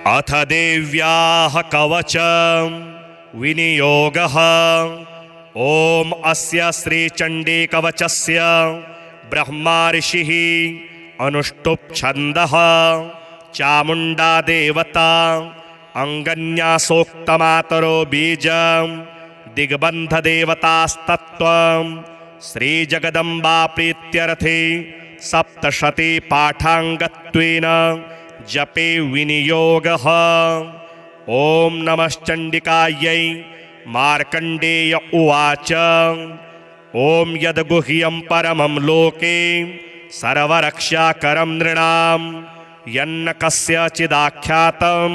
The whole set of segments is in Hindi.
अथ देव्याः कवचं विनियोगः। ॐ अस्य श्रीचण्डीकवचस्य ब्रह्मा ऋषिः अनुष्टुप् छन्दः चामुण्डा देवता अङ्गन्यासोक्तमातरो बीजं दिग्बन्धदेवतास्तत्त्वं श्रीजगदम्बा प्रीत्यर्थे सप्तशती पाठाङ्गत्वेन जपे विनियोगः। ॐ नमश्चण्डिकायै। मार्कण्डेय उवाच ॐ यद्गुह्यं परमं लोके सर्वरक्षाकरं नृणां यन्न कस्यचिदाख्यातं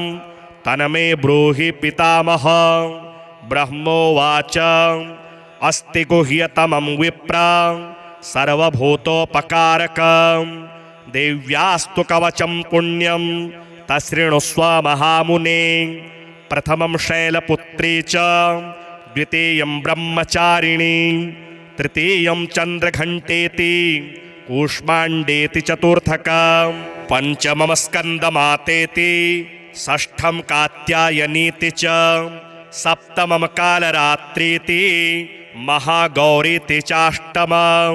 तन्मे ब्रूहि पितामह। ब्रह्मोवाच अस्ति गुह्यतमं विप्रा सर्वभूतोपकारकं देव्यास्तु कवचं पुण्यं तशृणुस्व महामुने। प्रथमं शैलपुत्री च द्वितीयं ब्रह्मचारिणी तृतीयं चन्द्रघण्टेति कूष्माण्डेति चतुर्थकं पंचमं स्कन्दमातेति षष्ठं कात्यायनीति च सप्तमं कालरात्रीति महागौरीति चाष्टमं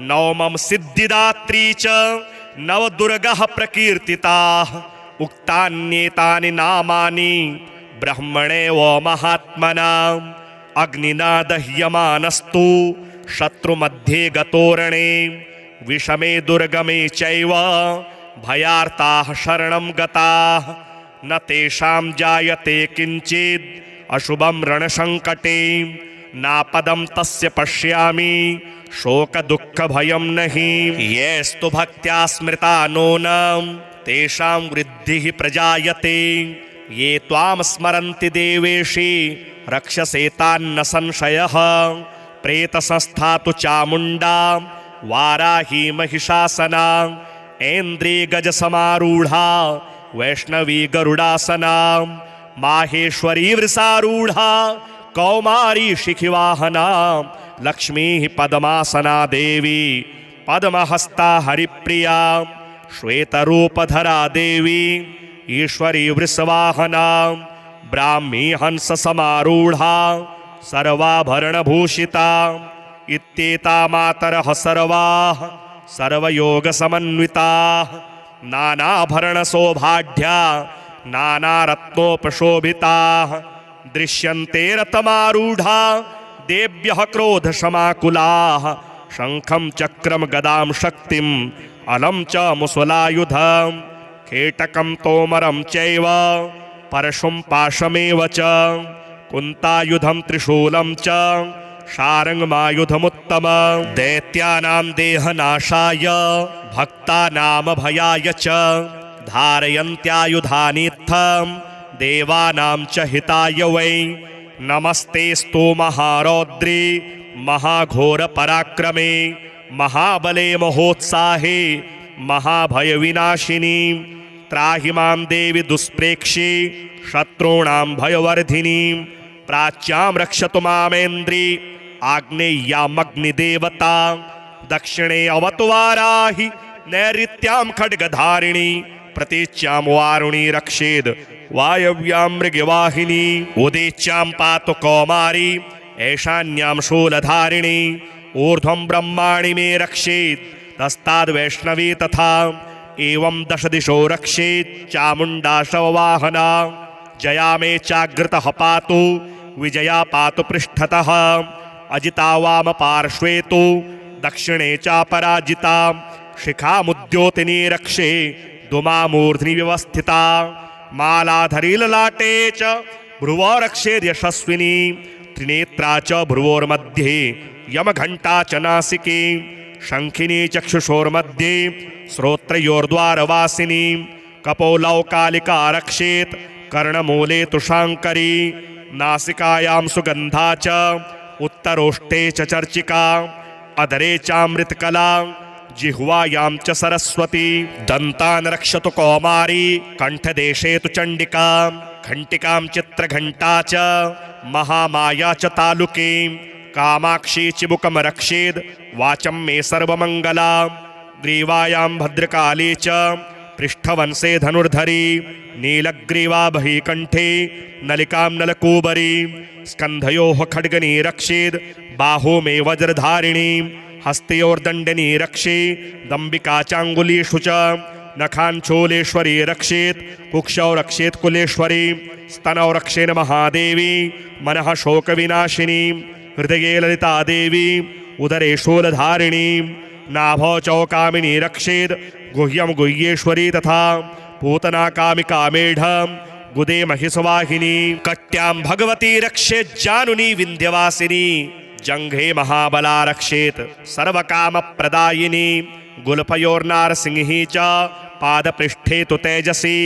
नवमं सिद्धिदात्री च नवदुर्गः प्रकीर्तिताः। उक्तान्येतानि नामानि ब्रह्मणेव महात्मनाम् अग्निना दह्यमानस्तु शत्रुमध्ये गतोरणे विषमे दुर्गमे चैव भयार्ताः शरणं गताः न तेषां जायते किञ्चित् अशुभं रणसङ्कटे नापदं तस्य पश्यामि शोकदुःखभयं नहि। येस्तु भक्त्या स्मृता नूनं तेषां वृद्धिः प्रजायते ये त्वां स्मरन्ति देवेशि रक्षसेतान्न संशयः। प्रेतसंस्था तु चामुण्डा वाराही महिषासना ऐन्द्री गजसमारूढा वैष्णवी गरुडासना माहेश्वरी वृषारूढा कौमारी शिखिवाहना लक्ष्मीः पद्मासना देवी पद्महस्ता हरिप्रिया श्वेतरूपधरा देवी ईश्वरी वृषवाहना ब्राह्मी हंस समारूढ़ा सर्वाभरणभूषिता इत्येता मातरः सर्वाः सर्वयोगसमन्विताः नानाभरणशोभाढ्या नानारत्नोपशोभिताः दृश्यन्ते रथमारूढा देव्यः क्रोधशमाकुलाः शङ्खं चक्रं गदां शक्तिम् अलं च मुसलायुधं खेटकं तोमरं चैव परशुं पाशमेव च कुन्तायुधं त्रिशूलं च शारङ्गमायुधमुत्तमं दैत्यानां देहनाशाय भक्तानामभयाय च धारयन्त्यायुधानीत्थं देवानां च हिताय वै। नमस्तेस्तु महारौद्री महाघोरपराक्रमे महाबले महोत्साहे महाभयविनाशिनी त्राहि मां देवी दुष्प्रेक्षे शत्रूणां भयवर्धिनी प्राच्यां रक्षतु मामेन्द्री आग्नेय्यामग्निदेवता दक्षिणे अवतु वाराहि नैऋत्यां खड्गधारिणी प्रतीच्यां वारुणी रक्षेद् वायव्यां मृगवाहिनी उदीच्यां पातु कौमारी ऐशान्यां शूलधारिणी ऊर्ध्वं ब्रह्माणि मे रक्षेत् तस्ताद्वैष्णवी तथा एवं दश दिशो रक्षेत् चामुण्डा शववाहना जया मे चाग्रतः पातु विजया पातु पृष्ठतः अजिता वाम पार्श्वे तु दक्षिणे चापराजिता शिखामुद्योतिनी रक्षे दुमामूर्ध्नि व्यवस्थिता मालाधरी ललाटे च भ्रुवो रक्षेद् यशस्विनी त्रिनेत्रा च भ्रुवोर्मध्ये यमघण्टा च नासिकी शङ्खिनी चक्षुषोर्मध्ये श्रोत्रयोर्द्वारवासिनी कपोलौकालिका रक्षेत् कर्णमूले तु शाङ्करी नासिकायां सुगन्धा च उत्तरोष्टे च चर्चिका अधरे चामृतकला जिह्वायां च सरस्वती दन्तान् रक्षतु कौमारी कण्ठदेशे तु चण्डिका घण्टिकां चित्रघण्टा च महामाया च तालुकी कामाक्षी चिबुकं रक्षेद् वाचं मे सर्वमङ्गला ग्रीवायां भद्रकाली च पृष्ठवंशे धनुर्धरी नीलग्रीवा बहिकण्ठे नलिकां नलकूबरी स्कन्धयोः खड्गनी रक्षेद् बाहू मे वज्रधारिणी हस्तयोर्दण्डनी रक्षे दम्बिका चाङ्गुलीषु च नखाञ्चूलेश्वरी रक्षेत् कुक्षौ रक्षेत् कुलेश्वरी स्तनौ रक्षेण महादेवी मनः शोकविनाशिनी हृदये ललिता देवी उदरे शूलधारिणी नाभौ चौकामिनी रक्षेत् गुह्यं गुह्येश्वरी तथा पूतना कामिका मेढ गुदे महिषवाहिनी कट्यां भगवती रक्षेत् जानुनी विन्ध्यवासिनी जंघे महाबला रक्षेत् सर्वकामप्रदायिनी गुल्फयोर्नारसिंही च पादपृष्ठे तु तेजसी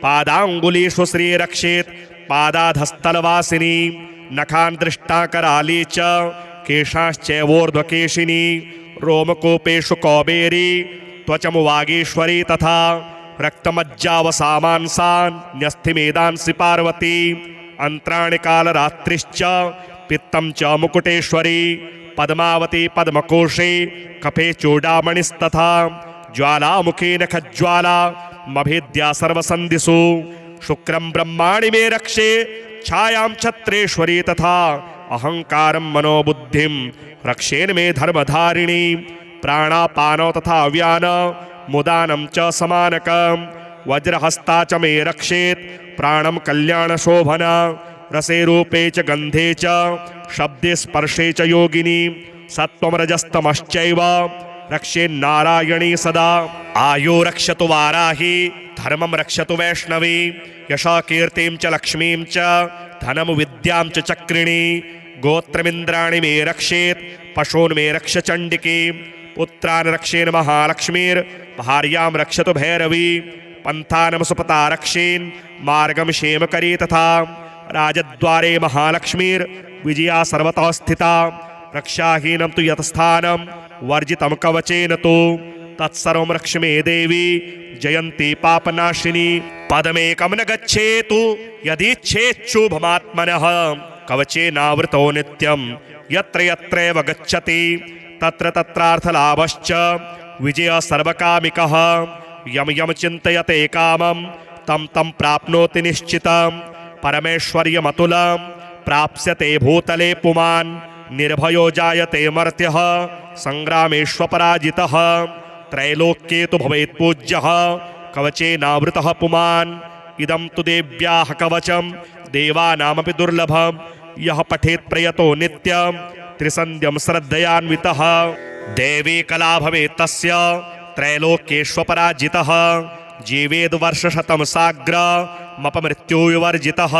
पादाङ्गुलीषु श्री रक्षेत् पादाधस्तलवासिनी नखान् दृष्टा कराली च केशाश्चैवोर्ध्वकेशिनी रोमकूपेषु कौबेरी त्वचमु वागीश्वरी तथा रक्तमज्जावसामांसान् न्यस्थिमेदांसि पार्वती अन्त्राणि कालरात्रिश्च पित्तं च मुकुटेश्वरी पद्मावती पद्मकोशे कफे चूडामणिस्तथा ज्वालामुखे नखज्वाला मभेद्या सर्वसन्धिषु शुक्रं ब्रह्माणि मे रक्षे छायां छत्रेश्वरी तथा अहंकारं मनोबुद्धिं रक्षेन मे धर्मधारिणी प्राणापानो तथा व्यान मुदानं च समानकं वज्रहस्ता च मे रक्षेत् प्राणं कल्याणशोभन रसे रूपे च गन्धे च शब्दे स्पर्शे च योगिनी सत्त्वं रजस्तमश्चैव रक्षेन्नारायणी सदा आयो रक्षतु वाराही धर्मं रक्षतु वैष्णवी यशा कीर्तिं च लक्ष्मीं च धनं विद्यां च चक्रिणी गोत्रमिन्द्राणि मे रक्षेत् पशून् मे रक्ष चण्डिकी पुत्रान् रक्षेन् महालक्ष्मीर्भार्यां रक्षतु भैरवी पन्थानं सुपता रक्षेन् मार्गं क्षेमकरी तथा राजद्वारे महालक्ष्मीर्विजया सर्वतः स्थिता रक्षाहीनं तु यतस्थानं वर्जितं कवचेन तु तत्सर्वं रक्ष मे देवी जयन्ती पापनाशिनी पदमेकं न गच्छेतु यदीच्छेच्छुभमात्मनः कवचेनावृतो नित्यं यत्र यत्रैव गच्छति तत्र तत्रार्थलाभश्च विजयः सर्वकामिकः यं यं चिन्तयते कामं तं तं प्राप्नोति निश्चितं परमेश्वर्यमतुलं प्राप्स्यते भूतले पुमान् निर्भयो जायते मर्त्यः संग्रामेष्वपराजितः त्रैलोक्ये तु भवेत् पूज्यः कवचेनावृतः पुमान् इदं तु देव्याः कवचं देवानामपि दुर्लभं यः पठेत् प्रयतो नित्यं त्रिसन्ध्यं श्रद्धयान्वितः देवी कला भवेत् तस्य त्रैलोक्येष्वपराजितः जीवेद् वर्षशतं साग्रमपमृत्युविवर्जितः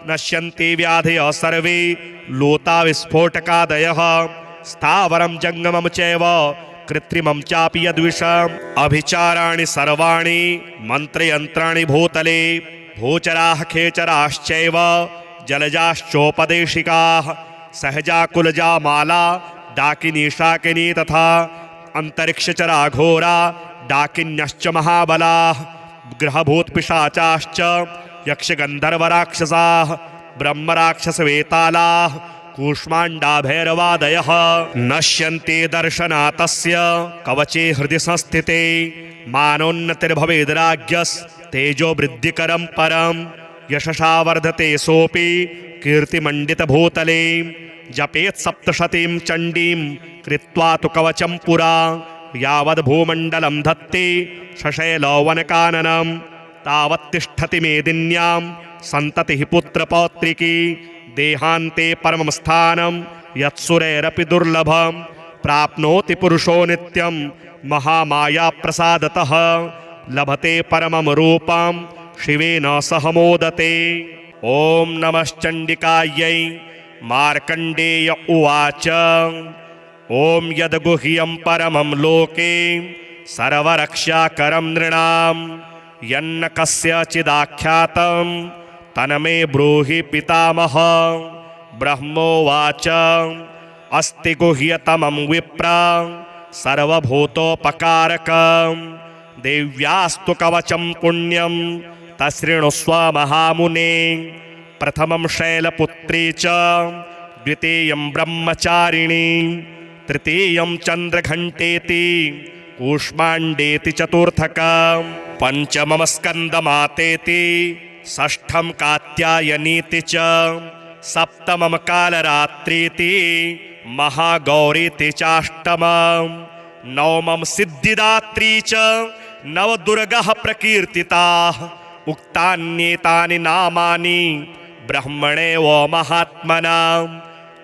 नश्यन्ति व्याधयः सर्वे लोता विस्फोटकादयः स्थावरं जङ्गमं चैव कृत्रिमं चापि यद्विषम् अभिचाराणि सर्वाणि मन्त्रयन्त्राणि भूतले भूचराः खेचराश्चैव जलजाश्चोपदेशिकाः सहजा कुलजा माला डाकिनी शाकिनी तथा अंतरिक्षचरा घोरा डाकिन्यश्च महाबलाः ग्रहभूतपिशाचाश्च यक्षगन्धर्वराक्षसाः ब्रह्मराक्षसवेतालाः कूष्माण्डा भैरवादयः नश्यन्ते दर्शनातस्य कवचे हृदि संस्थिते मानोन्नतिर्भवेद्राज्ञस्तेजो वृद्धिकरं परं यशसा वर्धते सोऽपि कीर्तिमण्डितभूतले जपेत् सप्तशतीं चण्डीं कृत्वा तु कवचं पुरा यावद्भूमण्डलं धत्ते शशैलवनकाननं तावत्तिष्ठति मेदिन्यां सन्ततिः पुत्रपौत्रिकी देहान्ते परमं स्थानं यत्सुरैरपि दुर्लभं प्राप्नोति पुरुषो नित्यं महामायाप्रसादतः लभते परमं रूपं शिवेन सह मोदते। ॐ नमश्चण्डिकायै। मार्कण्डेय उवाच ॐ यद्गुह्यं परमं लोके सर्वरक्षाकरं नृणां यन्न कस्यचिदाख्यातं तन्मे ब्रूहि पितामह। ब्रह्मोवाच अस्ति गुह्यतमं विप्र सर्वभूतोपकारकं देव्यास्तु कवचं पुण्यं तशृणुस्व महामुने। प्रथमं शैलपुत्री च द्वितीयं ब्रह्मचारिणी तृतीयं चन्द्रघण्टेति कूष्माण्डेति चतुर्थकं पंचमं स्कन्दमातेति षष्ठं कात्यायनीति च सप्तमं कालरात्रीति महागौरीति चाष्टमं नवमं सिद्धिदात्री च नवदुर्गः प्रकीर्तिताः उक्तान्येतानि नामानि ब्रह्मणेव महात्मनाम्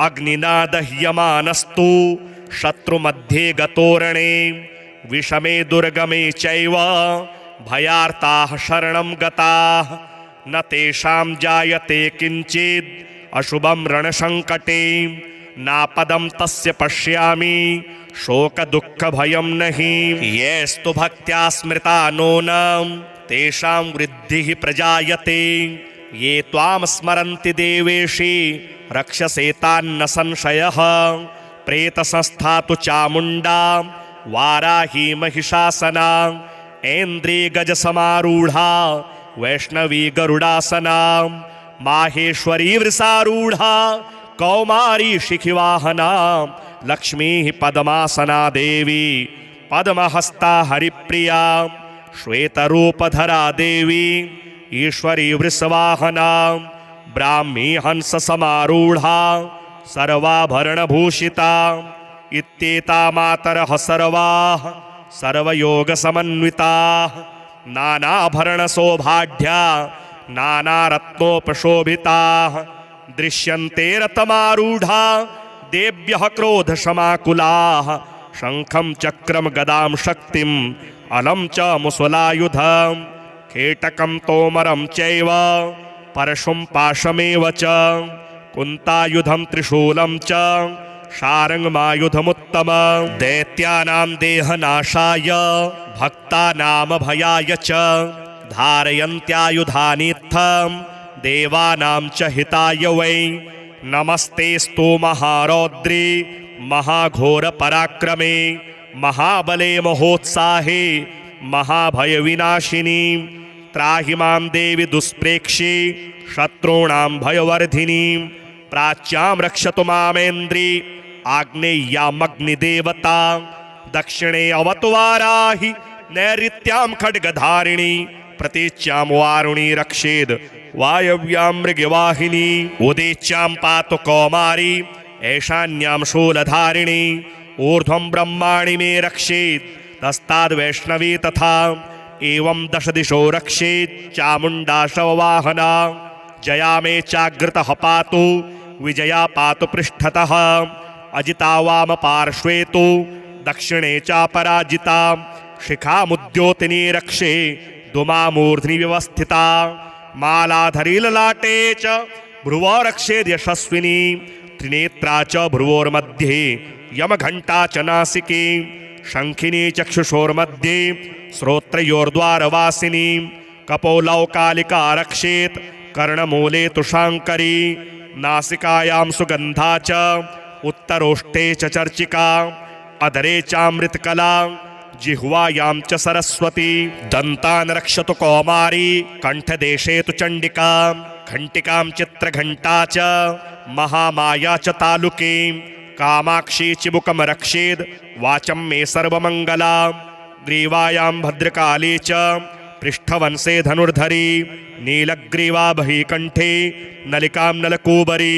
अग्निना दह्यमानस्तु शत्रुमध्ये गतोरणे विषमे दुर्गमे चैव भयार्ताः शरणं गताः न तेषां जायते किञ्चित् अशुभं रणसङ्कटे नापदं तस्य पश्यामि शोकदुःखभयं नहि येस्तु भक्त्या स्मृता नूनं तेषां वृद्धिः प्रजायते ये त्वां स्मरन्ति देवेशि रक्षसेतान्न संशयः प्रेतसंस्था तु चामुण्डा वाराही महिषासना ऐन्द्री गजसमारूढा वैष्णवी गरुडासना माहेश्वरी वृषारूढा कौमारी शिखिवाहना लक्ष्मीः पद्मासना देवी पद्महस्ता हरिप्रिया श्वेतरूपधरा देवी ईश्वरी वृषवाहना ब्राह्मी हंस समारूढ़ा सर्वाभरणभूषिता इत्येता मातरः सर्वाः सर्वयोग समन्विताः नानाभरणशोभाढ्या नानारत्नोपशोभिताः दृश्यन्ते रथमारूढ़ा देव्यः क्रोधशमाकुलाः शङ्खं चक्रं गदां शक्तिम् अलं च मुसलायुधं खेटकं तोमरं चैव परशुं पाशमेव च कुन्तायुधं त्रिशूलं च शारङ्गमायुधमुत्तमं दैत्यानां देहनाशाय भक्तानामभयाय च धारयन्त्यायुधानीत्थं देवानां च हिताय वै नमस्तेस्तु महारौद्री महाघोरपराक्रमे महाबले महोत्साहे महाभयविनाशिनी त्राहि मां देवि दुष्प्रेक्षे शत्रूणां भयवर्धिनी प्राच्यां रक्षतु मामेन्द्री आग्नेय्यामग्निदेवता दक्षिणे अवतु वाराहि नैऋत्यां खड्गधारिणी प्रतीच्यां वारुणी रक्षेद् वायव्यां मृगवाहिनी उदीच्यां पातु कौमारी ऐशान्यां शूलधारिणी ऊर्ध्वं ब्रह्माणि मे रक्षेत् तस्ताद् वैष्णवी तथा एवं दश दिशो रक्षेत् चामुण्डा शववाहना जया मे चाग्रतः पातु विजया पातु पृष्ठतः अजिता वाम पार्श्वे तु दक्षिणे चापराजिता शिखामुद्योतिनी रक्षे दुमामूर्ध्नि व्यवस्थिता मालाधरी ललाटे च भ्रुवो रक्षेद् यशस्विनी त्रिनेत्रा च भ्रुवोर्मध्ये यमघण्टा च नासिके शङ्खिनी चक्षुषोर्मध्ये श्रोत्रयोर्द्वारवासिनी कपोलौकालिका रक्षेत् कर्णमूले तु शाङ्करी नासिकायां सुगन्धा च उत्तरोष्टे च चर्चिका अधरे चामृतकला जिह्वायां च सरस्वती दन्तान् रक्षतु कौमारी कण्ठदेशे तु चण्डिका घण्टिकां चित्रघण्टा च महामाया च तालुके कामाक्षी चिबुकं रक्षेद् वाचं मे सर्वमङ्गला ग्रीवायां भद्रकाली च पृष्ठवंशे धनुर्धरी नीलग्रीवा बहिकण्ठे नलिकां नलकूबरी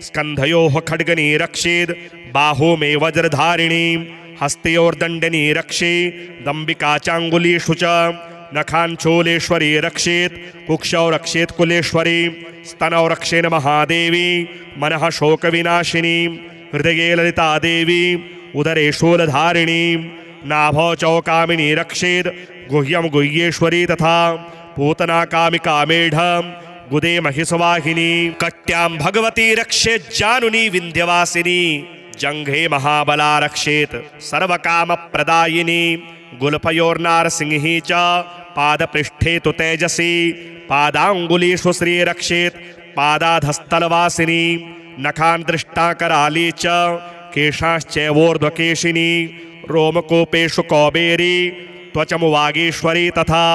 स्कन्धयोः खड्गनी रक्षेद् बाहू मे वज्रधारिणी हस्तयोर्दण्डनी रक्षे दम्बिका चाङ्गुलीषु च नखाञ्चूलेश्वरी रक्षेत् कुक्षौ रक्षेत् कुलेश्वरी स्तनौ रक्षेण महादेवी मनः शोकविनाशिनी हृदये ललिता देवी उदरे शूलधारिणी नाभौ चौकामिनी रक्षेद् गुह्यं गुह्येश्वरी तथा पूतना कामिका मेढं गुदे महिषवाहिनी कट्यां भगवती रक्षेत् जानुनी विन्ध्यवासिनी जङ्घे महाबला रक्षेत् सर्वकामप्रदायिनी गुल्फयोर्नारसिंही च पादपृष्ठे तु तेजसी पादाङ्गुलीषु श्री रक्षेत् पादाधस्तलवासिनी नखान् दृष्टा कराली च केशाश्चैवोर्ध्वकेशिनी रोमकूपेषु कौबेरी त्वचमु वागीश्वरी तथा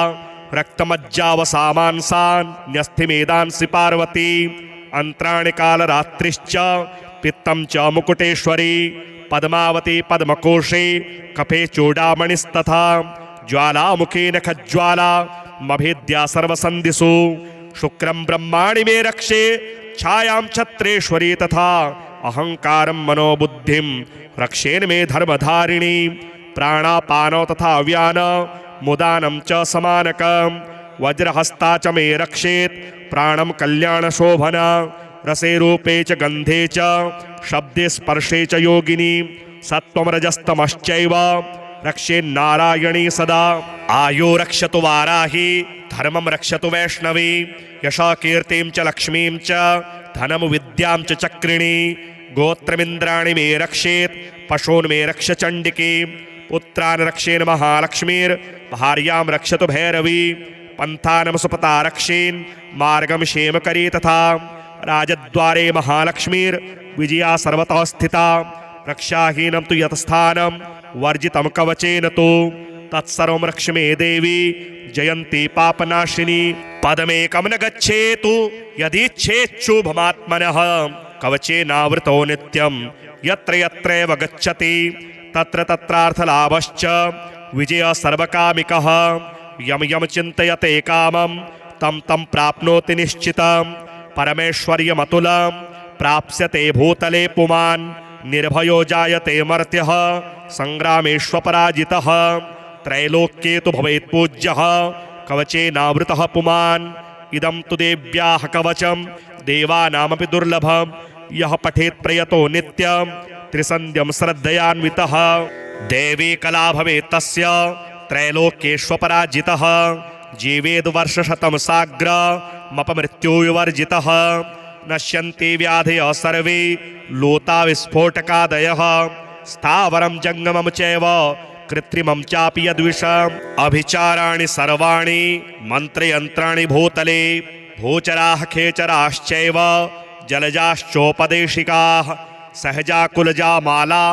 रक्तमज्जावसामांसान् न्यस्थिमेदांसि पार्वती अन्त्राणि कालरात्रिश्च पित्तं च मुकुटेश्वरी पद्मावती पद्मकोशे कफे चूडामणिस्तथा ज्वालामुखेन खज्ज्वाला मभेद्या सर्वसन्धिषु शुक्रं ब्रह्माणि मे रक्षे छायां छत्रेश्वरी तथा अहंकारं मनोबुद्धिं रक्षेन मे धर्मधारिणी प्राणापानो तथा व्यान मुदानं च समानकं वज्रहस्ता च मे रक्षेत् प्राणं कल्याणशोभना रसे रूपे च गन्धे च शब्दे स्पर्शे च योगिनी सत्त्वं रजस्तमश्चैव रक्षेन्नारायणी सदा आयो रक्षतु वाराही धर्मं रक्षतु वैष्णवी यशः कीर्तिं च लक्ष्मीं च धनं विद्यां च चक्रिणी गोत्रमिन्द्राणि मे रक्षेत् पशून् मे रक्ष चण्डिकी पुत्रान् रक्षेन् महालक्ष्मीर्भार्यां रक्षतु भैरवी पन्थानं सुपता रक्षेन् मार्गं क्षेमकरी तथा राजद्वारे महालक्ष्मीर्विजया सर्वतः स्थिता रक्षाहीनं तु यतस्थानं वर्जितं कवचेन तु तत्सर्वं रक्ष मे देवी जयन्ती पापनाशिनी पदमेकं न गच्छेतु यदीच्छेच्छुभमात्मनः कवचेनावृतो नित्यं यत्र यत्रैव गच्छति तत्र तत्रार्थलाभश्च विजयः सर्वकामिकः यं यं चिन्तयते कामं तं तं प्राप्नोति निश्चितं परमेश्वर्यमतुलं प्राप्स्यते भूतले पुमान् निर्भयो जायते मर्त्यः संग्रामेष्वपराजितः त्रैलोक्ये तु भवेत् पूज्यः कवचेनावृतः पुमान् इदं तु देव्याः कवचं देवानामपि दुर्लभं यः पठेत् प्रयतो नित्यं त्रिसन्ध्यं श्रद्धयान्वितः देवी कला भवेत् तस्य त्रैलोक्येष्वपराजितः जीवेद् वर्षशतं साग्रमपमृत्युविवर्जितः नश्यन्ति व्याधयः सर्वे लोता विस्फोटकादयः स्थावरं जङ्गमं चैव कृत्रिमं चापि यद्विषम् अभिचाराणि सर्वाणि मन्त्रयन्त्राणि भूतले भूचराः खेचराश्चैव जलजाश्चोपदेशिकाः सहजा कुलजा माला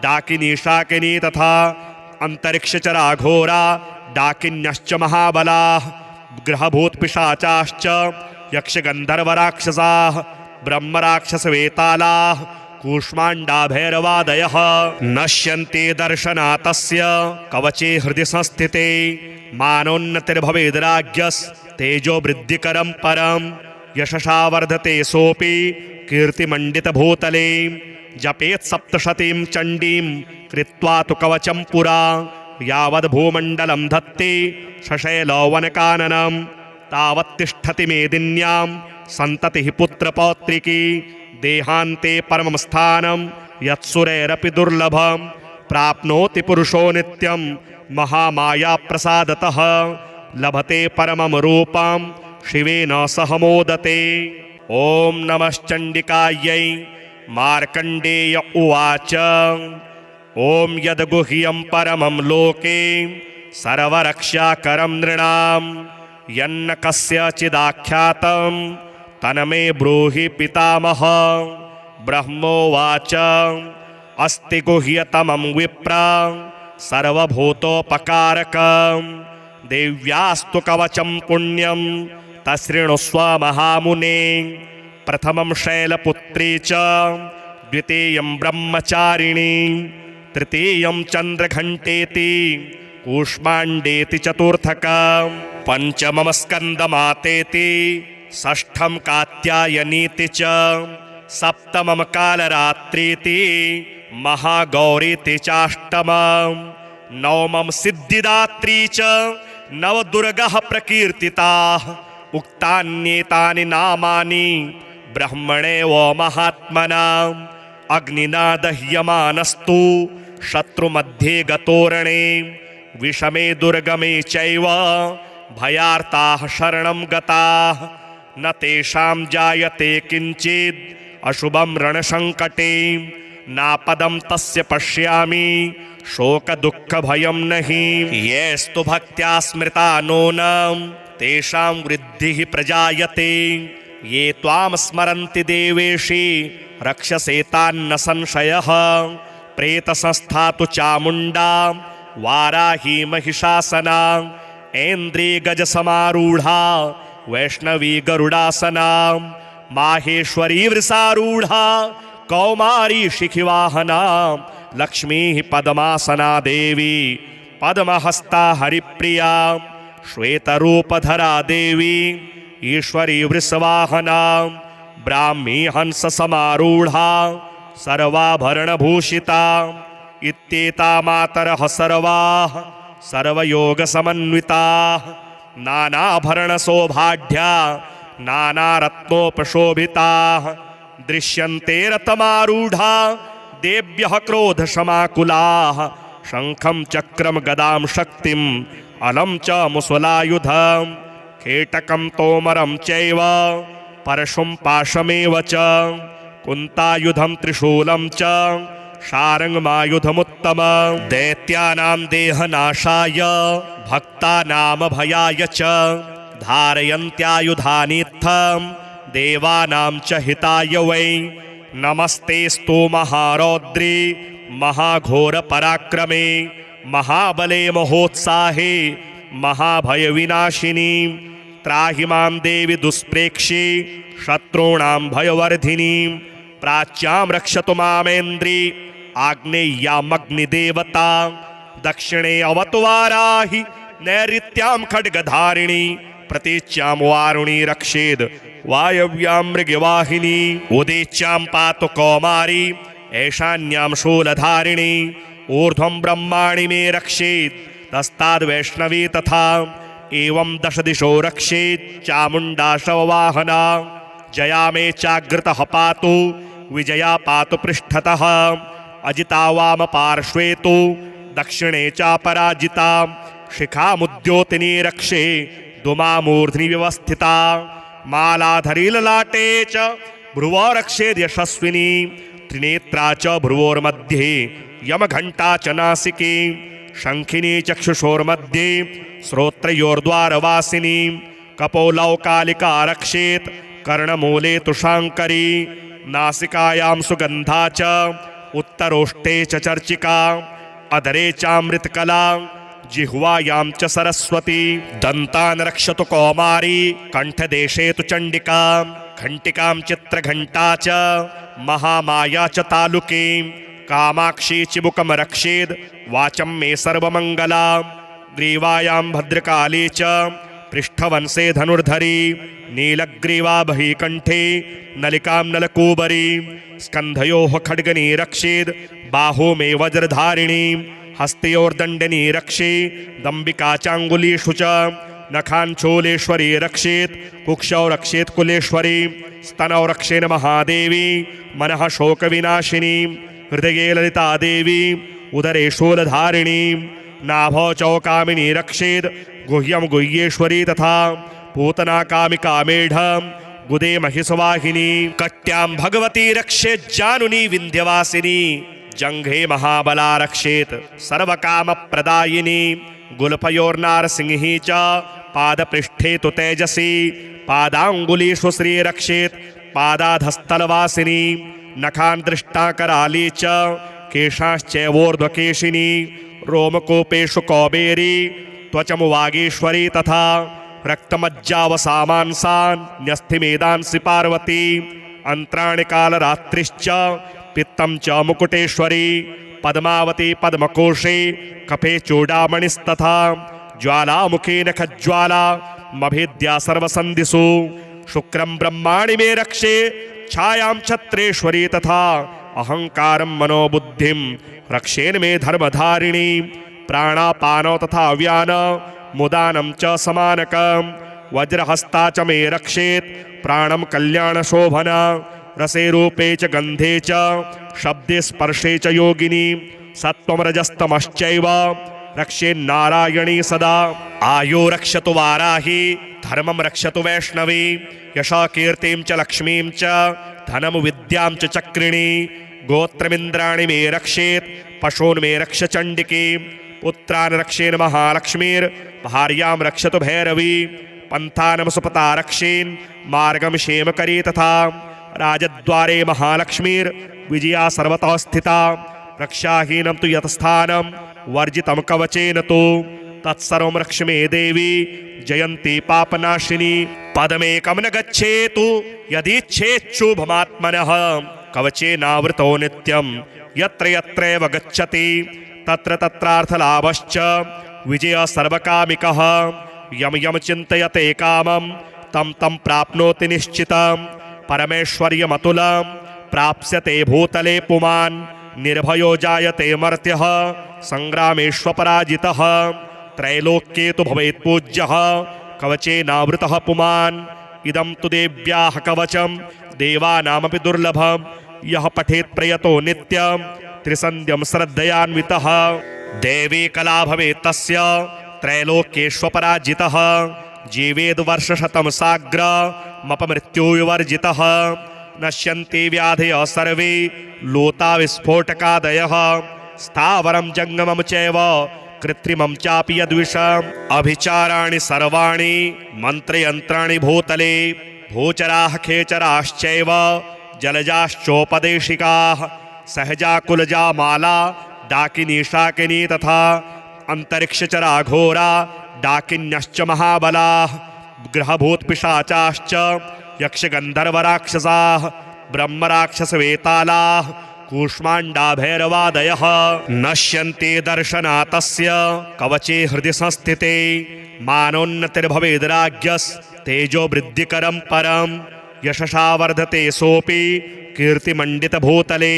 डाकिनी शाकिनी तथा अंतरिक्षचरा घोरा डाकिन्यश्च महाबलाः ग्रहभूतपिशाचाश्च यक्षगन्धर्वराक्षसाः ब्रह्मराक्षसवेतालाः कूष्माण्डा भैरवादयः नश्यन्ति दर्शनातस्य कवचे हृदि संस्थिते मानोन्नतिर्भवेद्राज्ञस्तेजो वृद्धिकरं परं यशसा वर्धते सोऽपि कीर्तिमण्डितभूतले जपेत् सप्तशतीं चण्डीं कृत्वा तु कवचं पुरा यावद्भूमण्डलं धत्ते शशैलवनकाननं तावत्तिष्ठति मेदिन्यां सन्ततिः पुत्रपौत्रिकी देहान्ते परमं स्थानं यत्सुरैरपि दुर्लभं प्राप्नोति पुरुषो नित्यं महामायाप्रसादतः लभते परमं रूपं शिवेन सह मोदते। ॐ नमश्चण्डिकायै मार्कण्डेय उवाच ॐ यद्गुह्यं परमं लोके सर्वरक्षाकरं नृणां यन्न कस्यचिदाख्यातं तन्मे ब्रूहि पितामह। ब्रह्मोवाच अस्ति गुह्यतमं विप्र सर्वभूतोपकारकं देव्यास्तु कवचं पुण्यं तशृणुस्व महामुने। प्रथमं शैलपुत्री च द्वितीयं ब्रह्मचारिणी तृतीयं चन्द्रघण्टेति कूष्माण्डेति चतुर्थकं पंचमं स्कन्दमातेति षष्ठं कात्यायनीति च सप्तमं कालरात्रीति महागौरीति चाष्टमं नवमं सिद्धिदात्री च नवदुर्गः प्रकीर्तिताः उक्तान्येतानि नामानि ब्रह्मणेव महात्मनाम् अग्निना दह्यमानस्तु शत्रुमध्ये गतोरणे विषमे दुर्गमे चैव भयार्ताः शरणं गताः न तेषां जायते किञ्चित् अशुभं रणसङ्कटे नापदं तस्य पश्यामि शोकदुःखभयं नहि येस्तु भक्त्या स्मृता नूनं तेषां वृद्धिः प्रजायते ये त्वां स्मरन्ति देवेशि रक्षसे तान्न संशयः प्रेतसंस्था तु चामुण्डा वाराही महिषासना ऐन्द्री गजसमारूढा वैष्णवी गरुडासना माहेश्वरी वृषारूढा कौमारी शिखिवाहना लक्ष्मी पद्मासना देवी पद्महस्ता हरिप्रिया श्वेतरूपधरा देवी ईश्वरी वृषवाहना ब्राह्मी हंस समारूढ़ा सर्वाभरणभूषिता इत्येता मातरः सर्वाः सर्वयोगसमन्विताः नानाभरणशोभाढ्या नानारत्नोपशोभिताः दृश्यन्ते रथमारूढा देव्यः क्रोधशमाकुलाः शङ्खं चक्रं गदां शक्तिम् अलं च मुसलायुधं खेटकं तोमरं चैव परशुं पाशमेव च कुन्तायुधं त्रिशूलं च शारङ्गमायुधमुत्तमं दैत्यानां देहनाशाय भक्तानां भयाय च धारयन्त्यायुधानीत्थं देवानां च हिताय वै नमस्तेस्तु महारौद्री महाघोरपराक्रमे महाबले महोत्साहे महाभयविनाशिनी त्राहि मां देवि दुष्प्रेक्षे शत्रूणां भयवर्धिनी प्राच्यां रक्षतु मामेन्द्री आग्नेय्यामग्निदेवता दक्षिणे अवतु वाराहि नैऋत्यां खड्गधारिणी प्रतीच्यां वारुणी रक्षेद् वायव्यां मृगवाहिनी उदीच्यां पातु कौमारी ऐशान्यां शूलधारिणी ऊर्ध्वं ब्रह्माणि मे रक्षेत् तस्ताद्वैष्णवी तथा एवं दश दिशो रक्षेत् चामुण्डा शववाहना जया मे चाग्रतः पातु विजया पातु पृष्ठतः अजिता वाम पार्श्वे तु दक्षिणे चापराजिता शिखामुद्योतिनी रक्षे दुमामूर्ध्नि व्यवस्थिता मालाधरी ललाटे च भ्रुवो रक्षेद् यशस्विनी त्रिनेत्रा च भ्रुवोर्मध्ये यमघण्टा च नासिके शङ्खिनी चक्षुषोर्मध्ये श्रोत्रयोर्द्वारवासिनी कपोलौकालिका रक्षेत् कर्णमूले तु शाङ्करी नासिकायां सुगन्धा च उत्तरोष्टे च चर्चिका अधरे चामृतकला जिह्वायां च सरस्वती दन्तान् रक्षतु कौमारी कण्ठदेशे तु चण्डिका घण्टिकां चित्रघण्टा च महामाया च तालुके कामाक्षी चिबुकं रक्षेद् वाचं मे सर्वमङ्गला ग्रीवायां भद्रकाली च पृष्ठवंशे धनुर्धरी नीलग्रीवा बहिकण्ठे नलिकां नलकूबरी स्कन्धयोः खड्गनी रक्षेद् बाहू मे वज्रधारिणी हस्तयोर्दण्डनी रक्षे दम्बिका चाङ्गुलीषु च नखाञ्चूलेश्वरी रक्षेत् कुक्षौ रक्षेत् कुलेश्वरी स्तनौ रक्षेन् महादेवी मनः शोकविनाशिनी हृदये ललिता देवी उदरे शूलधारिणी नाभौ चौकामिनी रक्षेद् गुह्यं गुह्येश्वरी तथा पूतना कामिका मेढं गुदे महिषवाहिनी कट्यां भगवती रक्षेत् जानुनी विन्ध्यवासिनी जङ्घे महाबला रक्षेत् सर्वकामप्रदायिनी गुल्फयोर्नारसिंही च पादपृष्ठे तु तेजसी पादाङ्गुलीषु श्री रक्षेत् पादाधस्तलवासिनी नखान् दृष्टा कराली च केशाश्चैवोर्ध्वकेशिनी रोमकूपेषु कौबेरी त्वचमु वागीश्वरी तथा रक्तमज्जावसामांसान् न्यस्थिमेदांसि पार्वती अन्त्राणि कालरात्रिश्च पित्तं च मुकुटेश्वरी पद्मावती पद्मकोशे कफे चूडामणिस्तथा ज्वालामुखे नखज्वाला मभेद्या सर्वसन्धिषु शुक्रं ब्रह्माणि मे रक्षे छायां छत्रेश्वरी तथा अहंकारं मनोबुद्धिं रक्षेन् मे धर्मधारिणी प्राणापानौ तथा व्यान मुदानं च समानकं वज्रहस्ता च मे रक्षेत् प्राणं कल्याणशोभना रसे रूपे च गन्धे च शब्दे स्पर्शे च योगिनी सत्त्वं रजस्तमश्चैव रक्षेन्नारायणी सदा आयो रक्षतु वाराही धर्मं रक्षतु वैष्णवी यशकीर्तिं च लक्ष्मीं च धनं विद्यां च चक्रिणी गोत्रमिन्द्राणि मे रक्षेत् पशून् मे रक्ष चण्डिकी पुत्रान् रक्षेन् महालक्ष्मीर्भार्यां रक्षतु भैरवी पन्थानं सुपता रक्षेन् मार्गं क्षेमकरी तथा राजद्वारे महालक्ष्मीर्विजया सर्वतः स्थिता रक्षाहीनं तु यत्स्थानं वर्जितं कवचेन तु तत्सर्वं रक्ष मे देवी जयन्ती पापनाशिनी पदमेकं न गच्छेतु यदीच्छेच्छुभमात्मनः कवचेनावृतो नित्यं यत्र यत्रैव गच्छति तत्र तत्रार्थलाभश्च विजयः सर्वकामिकः यम यम चिन्तयते कामं तं तं प्राप्नोति निश्चितं परमेश्वर्यमतुलं प्राप्स्यते भूतले पुमान् निर्भयो जायते मर्त्यः संग्रामेष्वपराजितः त्रैलोक्ये तु भवेत् पूज्यः कवचेनावृतः पुमान् इदं तु देव्याः कवचं देवानामपि दुर्लभं यः पठेत् प्रयतो नित्यं त्रिसन्ध्यं श्रद्धयान्वितः देवी कला भवेत् तस्य त्रैलोक्येष्वपराजितः जीवेद् वर्षशतं साग्रमपमृत्युविवर्जितः नश्यन्ति व्याधयः सर्वे लोता विस्फोटकादयः स्थावरं जङ्गमं चैव कृत्रिमं चापि यद्विषम् अभिचाराणि सर्वाणि मन्त्रयन्त्राणि भूतले भूचराः खेचराश्चैव जलजाश्चोपदेशिकाः सहजा कुलजा माला डाकिनी शाकिनी तथा अंतरिक्षचरा घोरा डाकिन्यश्च महाबलाः ग्रहभूतपिशाचाश्च यक्षगन्धर्वराक्षसाः ब्रह्मराक्षसवेतालाः कूष्माण्डा भैरवादयः नश्यन्ते दर्शनातस्य कवचे हृदि संस्थिते मानोन्नतिर्भवेद्राज्ञस्तेजो वृद्धिकरं परं यशसा वर्धते सोऽपि कीर्तिमण्डितभूतले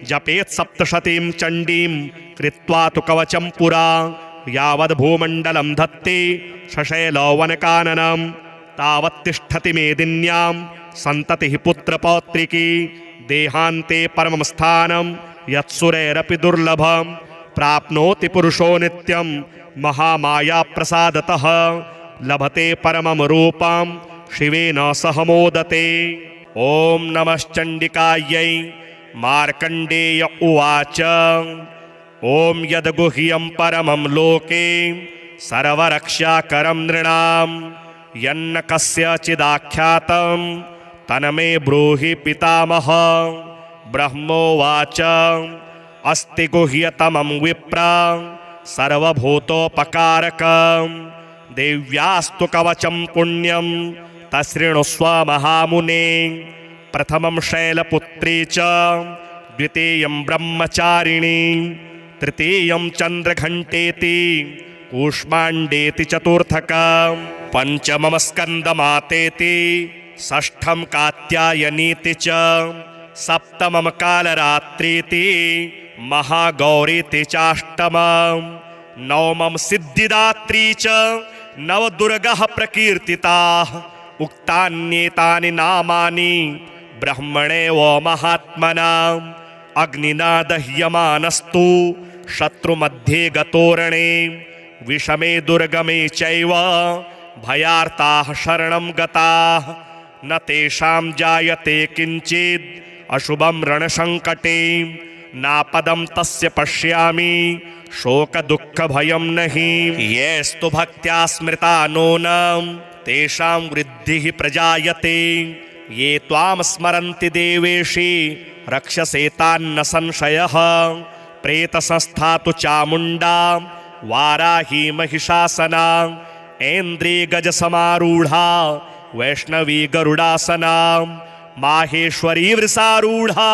जपेत् सप्तशतीं चण्डीं कृत्वा तु कवचं पुरा यावद्भूमण्डलं धत्ते शशैलवनकाननं तावत्तिष्ठति मेदिन्यां सन्ततिः पुत्रपौत्रिकी देहान्ते परमं स्थानं यत्सुरैरपि दुर्लभं प्राप्नोति पुरुषो नित्यं महामायाप्रसादतः लभते परमं रूपं शिवेन सह मोदते। ॐ नमश्चण्डिकायै मार्कण्डेय उवाच ॐ यद्गुह्यं परमं लोके सर्वरक्षाकरं नृणां यन्न कस्यचिदाख्यातं तन्मे ब्रूहि पितामह। ब्रह्मोवाच अस्ति गुह्यतमं विप्र सर्वभूतोपकारकं देव्यास्तु कवचं पुण्यं तशृणुस्व महामुने। प्रथमं शैलपुत्री च द्वितीयं ब्रह्मचारिणी तृतीयं चन्द्रघण्टेति कूष्माण्डेति चतुर्थकं पंचमं स्कन्दमातेति षष्ठं कात्यायनीति च सप्तमं कालरात्रीति महागौरीति चाष्टमं नवमं सिद्धिदात्री च नवदुर्गः प्रकीर्तिताः उक्तान्येतानि नामानि ब्रह्मणेव महात्मनाम् अग्निना दह्यमानस्तु शत्रुमध्ये गतोरणे विषमे दुर्गमे चैव भयार्ताः शरणं गताः न तेषां जायते किञ्चित् अशुभं रणसङ्कटे नापदं तस्य पश्यामि शोकदुःखभयं नहि येस्तु भक्त्या स्मृता नूनं तेषां वृद्धिः प्रजायते ये त्वां स्मरन्ति देवेशि रक्षसे तान्न संशयः। प्रेतसंस्था तु चामुण्डा वाराही महिषासना ऐन्द्री गजसमारूढा वैष्णवी गरुडासना माहेश्वरी वृषारूढा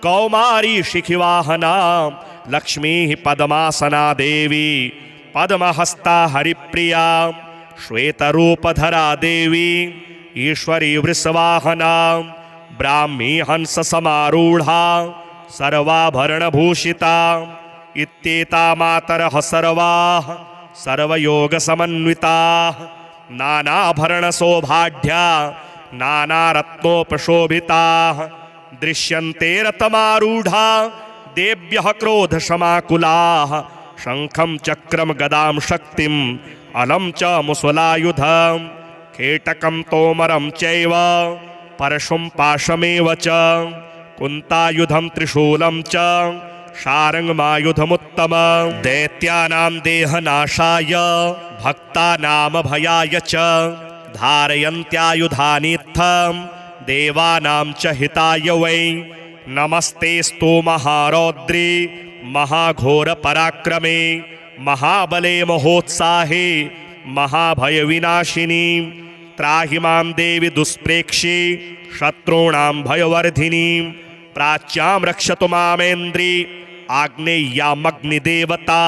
कौमारी शिखिवाहना लक्ष्मीः पद्मासना देवी पद्महस्ता हरिप्रिया श्वेतरूपधरा देवी ईश्वरी वृषवाहना ब्राह्मी हंस समारूढ़ा सर्वाभरणभूषिता इत्येता मातरः सर्वाः सर्वयोग समन्विताः नानाभरणशोभाढ्या नानारत्नोपशोभिताः दृश्यन्ते रतमारूढ़ा देव्यः क्रोधशमाकुलाः शङ्खं चक्रं गदां शक्तिम् अलं च मुसलायुधं खेटकं तोमरं चैव परशुं पाशमेव च कुन्तायुधं त्रिशूलं च शारङ्गमायुधमुत्तमं दैत्यानां देहनाशाय भक्तानां भयाय च धारयन्त्यायुधानीत्थं देवानां च हिताय वै नमस्तेस्तु महारौद्री महाघोरपराक्रमे महाबले महोत्साहे महाभयविनाशिनी त्राहि मां देवी दुष्प्रेक्षे शत्रूणां भयवर्धिनी प्राच्यां रक्षतु मामेन्द्री आग्नेय्यामग्निदेवता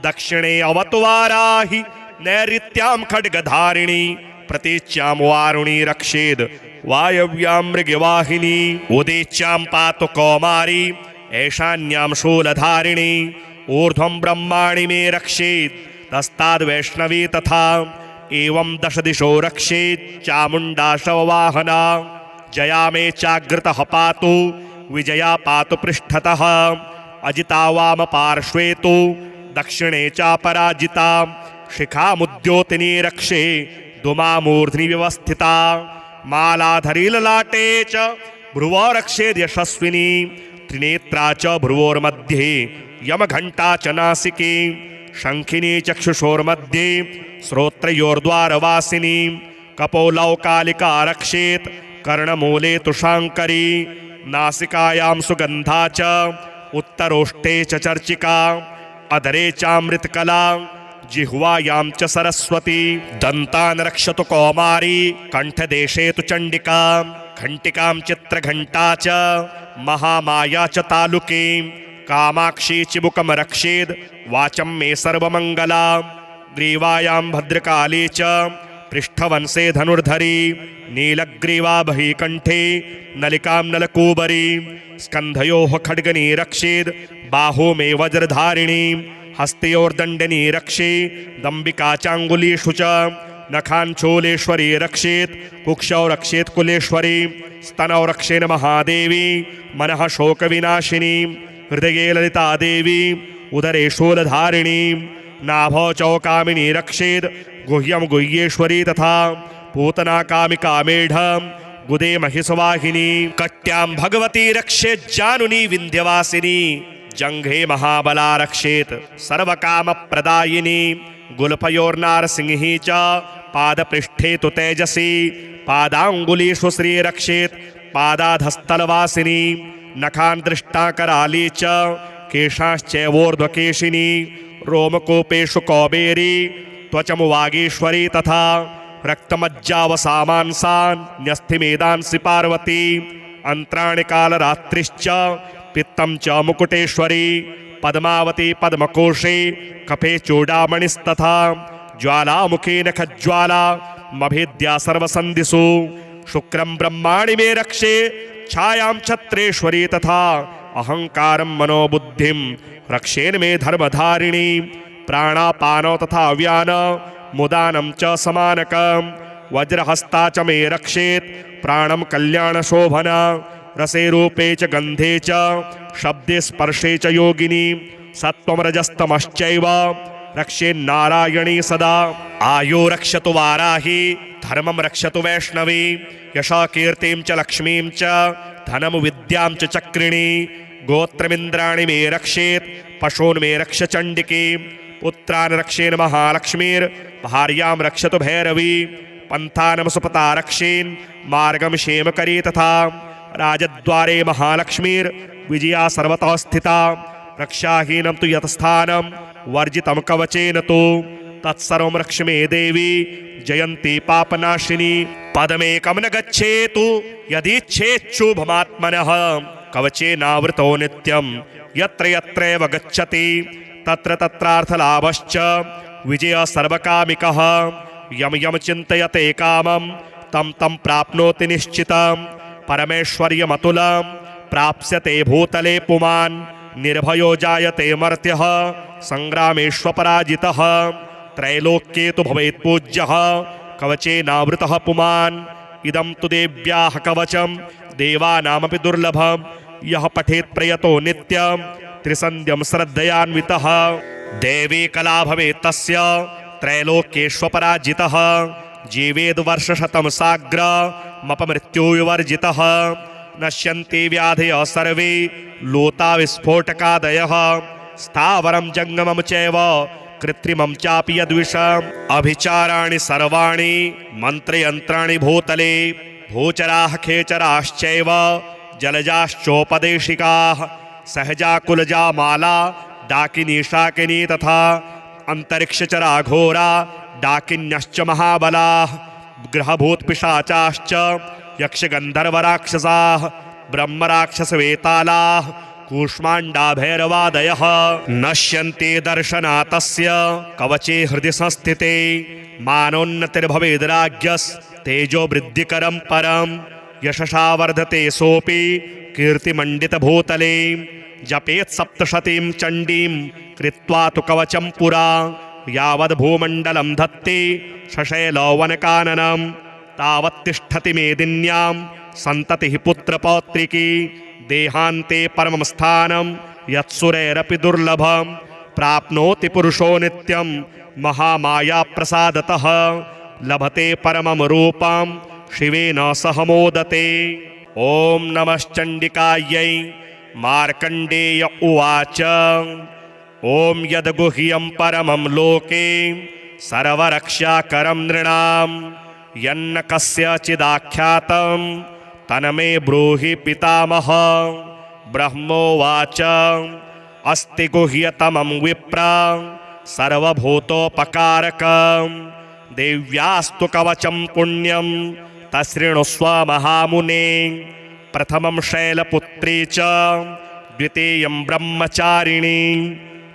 दक्षिणे अवतु वाराहि नैऋत्यां खड्गधारिणी प्रतीच्यां वारुणी रक्षेद् वायव्यां मृगवाहिनी उदीच्यां पातु कौमारी ऐशान्यां शूलधारिणी ऊर्ध्वं ब्रह्माणि मे रक्षेत् तस्ताद्वैष्णवी तथा एवं दश दिशो रक्षेत् चामुण्डा शववाहना जया मे चाग्रतः पातु विजया पातु पृष्ठतः अजिता वाम पार्श्वे तु दक्षिणे चापराजिता शिखामुद्योतिनी रक्षे दुमामूर्ध्नि व्यवस्थिता मालाधरी ललाटे च भ्रुवो रक्षेद् यशस्विनी त्रिनेत्रा च भ्रुवोर्मध्ये यमघण्टा च नासिके शङ्खिनी चक्षुषोर्मध्ये श्रोत्रयोर्द्वारवासिनी कपोलौ कालिका रक्षेत् कर्णमूले तु शाङ्करी नासिकायां सुगन्धा च उत्तरोष्टे च चर्चिका अधरे चामृतकला जिह्वायां च सरस्वती दन्तान् रक्षतु कौमारी कण्ठदेशे तु चण्डिका घण्टिकां चित्रघण्टा च महामाया च तालुके कामाक्षी चिबुकं रक्षेद् वाचं मे सर्वमङ्गला ग्रीवायां भद्रकाली च पृष्ठवंशे धनुर्धरी नीलग्रीवा बहिकण्ठे नलिकां नलकूबरी स्कन्धयोः खड्गनी रक्षेद् बाहू मे वज्रधारिणी हस्तयोर्दण्डनी रक्षे दम्बिका चाङ्गुलीषु च नखाञ्चूलेश्वरी रक्षेत् कुक्षौ रक्षेत् कुलेश्वरी स्तनौ रक्षेन् महादेवी मनः शोकविनाशिनी हृदये ललिता देवी उदरे शूलधारिणी नाभौ चौकामिनी रक्षेद् गुह्यं गुह्येश्वरी तथा पूतना कामिका मेढं गुदे महिषवाहिनी कट्यां भगवती रक्षेत् जानुनी विन्ध्यवासिनी जङ्घे महाबला रक्षेत् सर्वकामप्रदायिनी गुल्फयोर्नारसिंही च पादपृष्ठे तु तेजसी पादाङ्गुलीषु श्री रक्षेत् पादाधस्तलवासिनी नखान् दृष्टा कराली च केशाश्चैवोर्ध्वकेशिनी रोमकूपेषु कौबेरी त्वचं वागीश्वरी तथा रक्तमज्जावसामांसान् न्यस्थिमेदांसि पार्वती अन्त्राणि कालरात्रिश्च पित्तं च मुकुटेश्वरी पद्मावती पद्मकोशे कफे चूडामणिस्तथा ज्वालामुखे नखज्वाला मभेद्या सर्वसन्धिषु शुक्रं ब्रह्माणि मे रक्षे छायां छत्रेश्वरी तथा अहंकारं मनोबुद्धिं रक्षेन् मे धर्मधारिणी प्राणापानो तथा व्यान मुदानं च समानकं वज्रहस्ता च मे रक्षेत् प्राणं कल्याणशोभन रसे रूपे च गन्धे च शब्दे स्पर्शे च योगिनी सत्त्वं रजस्तमश्चैव रक्षेन्नारायणी सदा आयो रक्षतु वाराही धर्मं रक्षतु वैष्णवी यशा कीर्तिं च लक्ष्मीं च धनं विद्यां च चक्रिणी गोत्रमिन्द्राणि मे रक्षेत् पशून् मे रक्ष चण्डिकी पुत्रान् रक्षेन् महालक्ष्मीर्भार्यां रक्षतु भैरवी पन्थानं सुपता रक्षेन् मार्गं क्षेमकरी तथा राजद्वारे महालक्ष्मीर्विजया सर्वतः स्थिता रक्षाहीनं तु यतस्थानं वर्जितं कवचेन तु तत्सर्वं रक्ष मे देवी जयन्ती पापनाशिनी पदमेकं न गच्छेतु यदीच्छेच्छुभमात्मनः कवचेनावृतो नित्यं यत्र यत्रैव गच्छति तत्र तत्रार्थलाभश्च विजयः सर्वकामिकः यं यं चिन्तयते कामं तं तं प्राप्नोति निश्चितं परमेश्वर्यमतुलं प्राप्स्यते भूतले पुमान् निर्भयो जायते मर्त्यः संग्रामेष्वपराजितः त्रैलोक्ये तु भवेत् पूज्यः कवचेनावृतः पुमान् इदं तु देव्याः कवचं देवानामपि दुर्लभं यः पठेत् प्रयतो नित्यं त्रिसन्ध्यं श्रद्धयान्वितः देवी कला भवेत् तस्य त्रैलोक्येष्वपराजितः जीवेद् वर्षशतं साग्रमपमृत्युविवर्जितः नश्यन्ति व्याधयः सर्वे लोता विस्फोटकादयः स्थावरं जङ्गमं चैव कृत्रिमं चापि यद्विषम् अभिचाराणि सर्वाणि मन्त्रयन्त्राणि भूतले भूचराः खेचराश्चैव जलजाश्चोपदेशिकाः सहजा कुलजा माला डाकिनी शाकिनी तथा अंतरिक्षचरा घोरा डाकिन्यश्च महाबलाः ग्रहभूतपिशाचाश्च यक्षगन्धर्वराक्षसाः ब्रह्मराक्षसवेतालाः कूष्माण्डाभैरवादयः नश्यन्ते दर्शनातस्य कवचे हृदि संस्थिते मानोन्नतिर्भवेद्राज्ञस्तेजो वृद्धिकरं परं यशसा वर्धते सोऽपि कीर्तिमण्डितभूतले जपेत् सप्तशतीं चण्डीं कृत्वा तु कवचं पुरा यावद्भूमण्डलं धत्ते शशैलवनकाननं तावत्तिष्ठति मेदिन्यां सन्ततिः पुत्रपौत्रिकी देहान्ते परमं स्थानं यत्सुरैरपि दुर्लभं प्राप्नोति पुरुषो नित्यं महामायाप्रसादतः लभते परमं रूपं शिवेन सह मोदते। ॐ नमश्चण्डिकायै। मार्कण्डेय उवाच ॐ यद्गुह्यं परमं लोके सर्वरक्षाकरं नृणां यन्न कस्यचिदाख्यातं तन्मे ब्रूहि पितामह। ब्रह्मोवाच अस्ति गुह्यतमं विप्र सर्वभूतोपकारकं देव्यास्तु कवचं पुण्यं तशृणुस्व महामुने। प्रथमं शैलपुत्री च द्वितीयं ब्रह्मचारिणी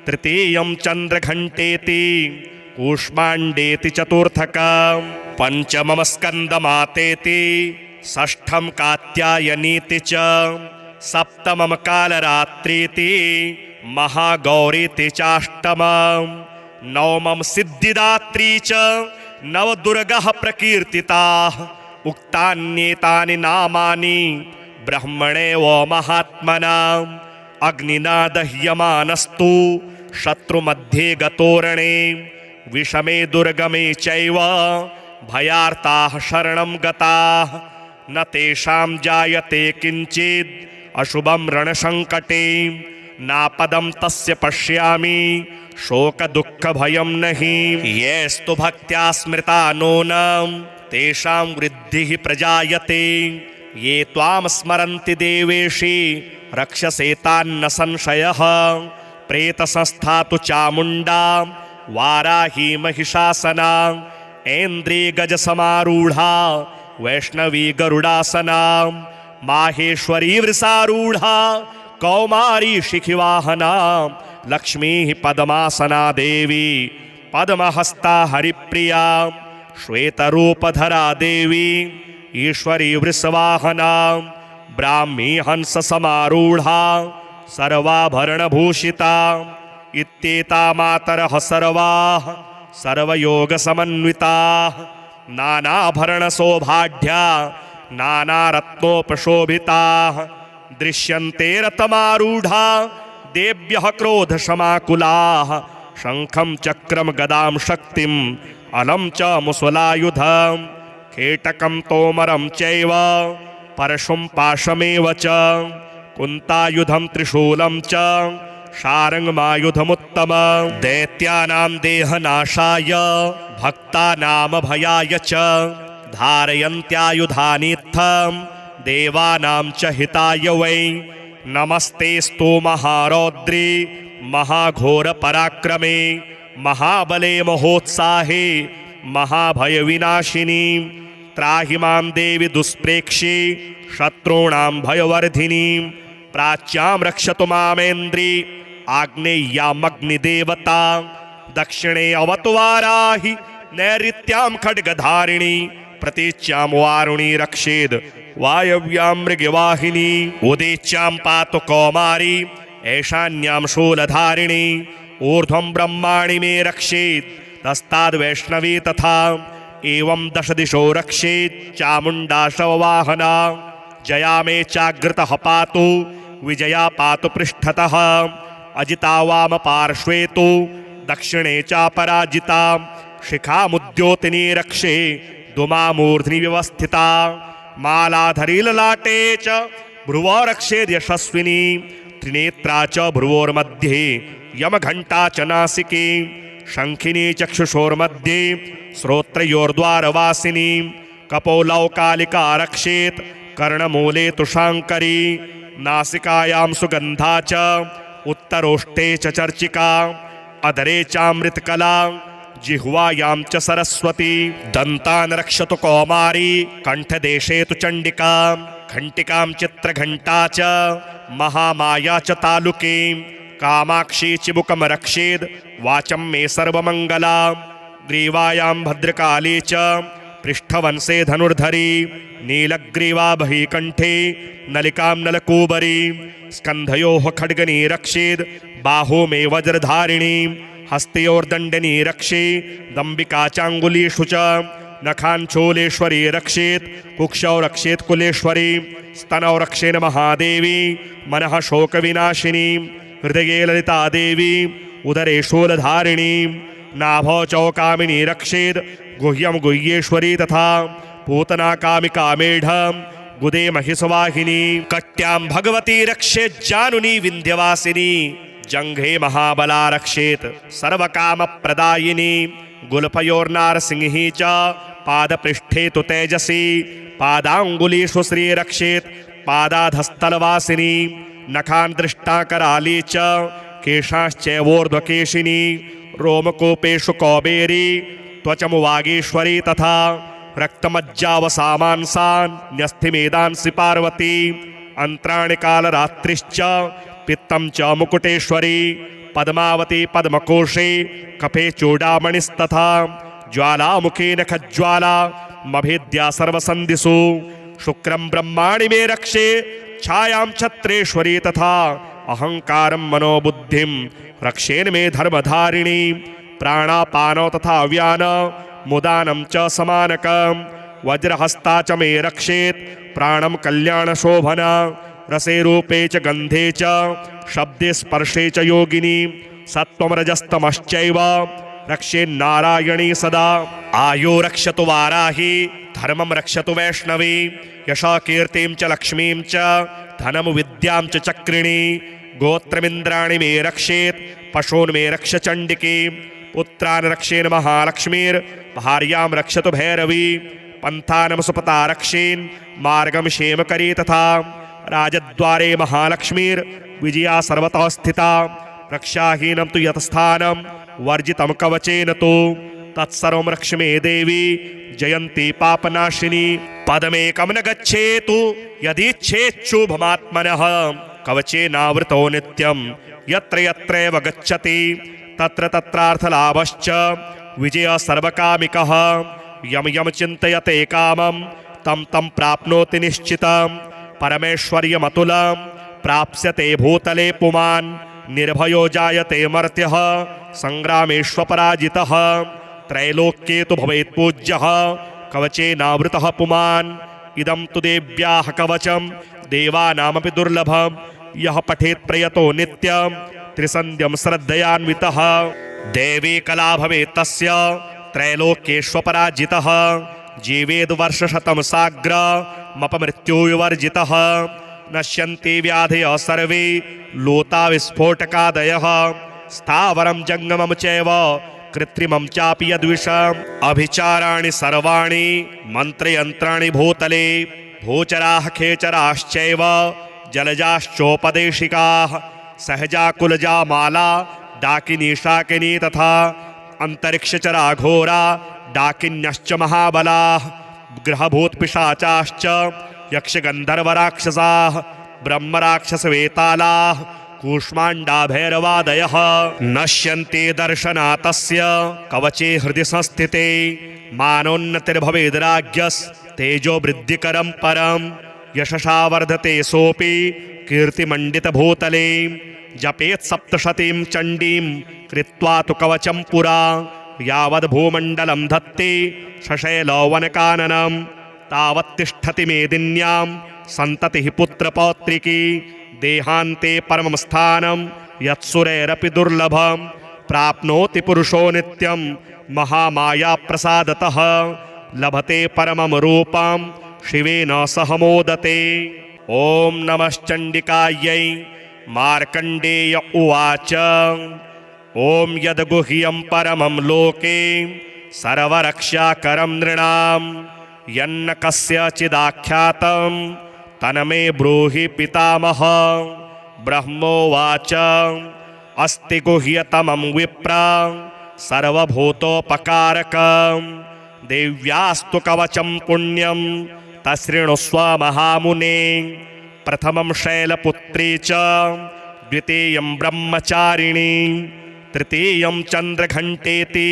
तृतीयं चन्द्रघण्टेति कूष्माण्डेति चतुर्थकं पंचमं स्कन्दमातेति षष्ठं कात्यायनीति च सप्तमं कालरात्रीति महागौरीति चाष्टमं नवमं सिद्धिदात्री च नवदुर्गः प्रकीर्तिताः उक्तान्येतानि नामानि ब्रह्मणेव महात्मनाम् अग्निना दह्यमानस्तु शत्रुमध्ये गतोरणे विषमे दुर्गमे चैव भयार्ताः शरणं गताः न तेषां जायते किञ्चित् अशुभं रणसङ्कटे नापदं तस्य पश्यामि शोकदुःखभयं नहि येस्तु भक्त्या स्मृता नूनं तेषां वृद्धिः प्रजायते ये त्वां स्मरन्ति देवेशि रक्षसे तान्न संशयः। प्रेतसंस्था तु चामुण्डा वाराही महिषासना ऐन्द्री गजसमारूढा वैष्णवी गरुडासना माहेश्वरी वृषारूढा कौमारी शिखिवाहना लक्ष्मीः पद्मासना देवी पद्महस्ता हरिप्रिया श्वेतरूपधरा देवी ईश्वरी वृषवाहना ब्राह्मी हंस समारूढ़ा सर्वाभरणभूषिता इत्येता मातरः सर्वाः सर्वयोगसमन्विताः नानाभरणशोभाढ्या नानारत्नोपशोभिताः दृश्यन्ते रथमारूढ़ा देव्यः क्रोधशमाकुलाः शङ्खं चक्रं गदां शक्तिम् अलं च मुसलायुधं खेटकं तोमरं चैव परशुं पाशमेव च कुन्तायुधं त्रिशूलं च शारङ्गमायुधमुत्तमं दैत्यानां देहनाशाय भक्तानामभयाय च धारयन्त्यायुधानीत्थं देवानां च हिताय वै नमस्तेस्तु महारौद्री महाघोरपराक्रमे महाबले महोत्साहे महाभयविनाशिनी त्राहि मां देवी दुष्प्रेक्षे शत्रूणां भयवर्धिनी प्राच्यां रक्षतु मामेन्द्री आग्नेय्यामग्निदेवता दक्षिणे अवतु वाराहि नैऋत्यां खड्गधारिणी प्रतीच्यां वारुणी रक्षेद् वायव्यां मृगवाहिनी उदीच्यां पातु कौमारी ऐशान्यां शूलधारिणी ऊर्ध्वं ब्रह्माणि मे रक्षेत् तस्ताद्वैष्णवी तथा एवं दश दिशो रक्षेत् चामुण्डा शववाहना जया मे चाग्रतः पातु विजया पातु पृष्ठतः अजिता वाम पार्श्वे तु दक्षिणे चापराजिता शिखामुद्योतिनी रक्षे दुमामूर्ध्नि व्यवस्थिता मालाधरी ललाटे च भ्रुवो रक्षेद् यशस्विनी त्रिनेत्रा च भ्रुवोर्मध्ये यमघण्टा च नासिकी शङ्खिनी चक्षुषोर्मध्ये श्रोत्रयोर्द्वारवासिनी कपोलौकालिका रक्षेत् कर्णमूले तु शाङ्करी नासिकायां सुगन्धा च उत्तरोष्टे च चर्चिका अधरे चामृतकला जिह्वायां च सरस्वती दन्तान् रक्षतु कौमारी कंठदेशे तु चण्डिका घण्टिकां चित्रघण्टा च महामाया च तालुकी कामाक्षी चिबुकं रक्षेद् वाचं मे सर्वमङ्गला ग्रीवायां भद्रकाली च पृष्ठवंशे धनुर्धरी नीलग्रीवा बहिकण्ठे नलिकां नलकूबरी स्कन्धयोः खड्गनी रक्षेद् बाहो मे वज्रधारिणी हस्तयोर्दण्डनी रक्षे दम्बिका चाङ्गुलीषु च नखाञ्चूलेश्वरी रक्षेत् कुक्षौ रक्षेत् कुलेश्वरी स्तनौ रक्षेण महादेवी मनः शोकविनाशिनी हृदये ललिता देवी उदरे शूलधारिणी नाभौ चौकामिनी रक्षेत् गुह्यं गुह्येश्वरी तथा पूतना कामिका मेढ गुदे महिषवाहिनी कट्यां भगवती रक्षेत् जानुनी विन्ध्यवासिनी जंघे महाबला रक्षेत् सर्वकामप्रदायिनी गुल्फयोर्नारसिंही च पादपृष्ठे तु तेजसी पादाङ्गुलीषु श्री रक्षेत् पादाधस्थलवासिनी नखान् दृष्टा कराली च केशाश्चैवोर्ध्वकेशिनी रोमकूपेषु कौबेरी त्वचमु वागीश्वरी तथा रक्तमज्जावसामांसान् न्यस्थिमेदांसि पार्वती अन्त्राणि कालरात्रिश्च पित्तं च मुकुटेश्वरी पद्मावती पद्मकोशे कफे चूडामणिस्तथा ज्वालामुखे नखज्वाला मभेद्या सर्वसन्धिषु शुक्रं ब्रह्माणि मे रक्षे छायां छत्रेश्वरी तथा अहंकारं मनोबुद्धिं रक्षेन मे धर्मधारिणी प्राणापानो तथा व्यान मुदानं च समानकं वज्रहस्ता च मे रक्षेत् प्राणं कल्याणशोभन रसे रूपे च गन्धे च शब्दे स्पर्शे च योगिनी सत्त्वं रजस्तमश्चैव रक्षेन्नारायणी सदा आयो रक्षतु वाराही धर्मं रक्षतु वैष्णवी यशा कीर्तिं च लक्ष्मीं च धनं विद्यां च चक्रिणी गोत्रमिन्द्राणि मे रक्षेत् पशून् मे रक्ष चण्डिकी पुत्रान् रक्षेन् महालक्ष्मीर्भार्यां रक्षतु भैरवी पन्थानं सुपता रक्षेन् मार्गं क्षेमकरी तथा राजद्वारे महालक्ष्मीर्विजया सर्वतः स्थिता रक्षाहीनं तु यत्स्थानं वर्जितं कवचेन तु तत्सर्वं रक्ष मे देवी जयन्ती पापनाशिनी पदमेकं न गच्छेतु यदीच्छेच्छुभमात्मनः कवचेनावृतो नित्यं यत्र यत्रैव गच्छति तत्र तत्रार्थलाभश्च विजयः सर्वकामिकः यं यं चिन्तयते कामं तं तं प्राप्नोति निश्चितं परमेश्वर्यमतुलं प्राप्स्यते भूतले पुमान् निर्भयो जायते मर्त्यः संग्रामेष्वपराजितः त्रैलोक्ये तु भवेत् पूज्यः कवचेनावृतः पुमान् इदं तु देव्याः कवचं देवानामपि दुर्लभं यः पठेत् प्रयतो नित्यं त्रिसन्ध्यं श्रद्धयान्वितः देवी कला भवेत् तस्य त्रैलोक्येष्वपराजितः जीवेद् वर्षशतं साग्रमपमृत्युविवर्जितः नश्यन्ति व्याधयः सर्वे लोता विस्फोटकादयः स्थावरं जङ्गमं चैव कृत्रिमं चापि यद्विषम् अभिचाराणि सर्वाणि मन्त्रयन्त्राणि भूतले भूचराः खेचराश्चैव जलजाश्चोपदेशिकाः सहजा कुलजा माला डाकिनी शाकिनी तथा अंतरिक्षचरा घोरा डाकिन्यश्च महाबलाः ग्रहभूतपिशाचाश्च यक्षगन्धर्वराक्षसाः ब्रह्मराक्षसवेतालाः कूष्माण्डा भैरवादयः नश्यन्ते दर्शनातस्य कवचे हृदि संस्थिते मानोन्नतिर्भवेद्राज्ञस्तेजो वृद्धिकरं परं यशसा वर्धते सोऽपि कीर्तिमण्डितभूतले जपेत् सप्तशतीं चण्डीं कृत्वा तु कवचं पुरा यावद्भूमण्डलं धत्ते शशैलवनकाननं तावत्तिष्ठति मेदिन्यां सन्ततिः पुत्रपौत्रिकी देहान्ते परमं स्थानं यत्सुरैरपि दुर्लभं प्राप्नोति पुरुषो नित्यं महामायाप्रसादतः लभते परमं रूपं शिवेन सह मोदते। ॐ नमश्चण्डिकायै। मार्कण्डेय उवाच ॐ यद्गुह्यं परमं लोके सर्वरक्षाकरं नृणां यन्न कस्यचिदाख्यातं तन्मे ब्रूहि पितामह। ब्रह्मोवाच अस्ति गुह्यतमं विप्र सर्वभूतोपकारकम् देव्यास्तु कवचं पुण्यं तशृणुस्व महामुने प्रथमं शैलपुत्री च द्वितीयं ब्रह्मचारिणी तृतीयं चन्द्रघण्टेति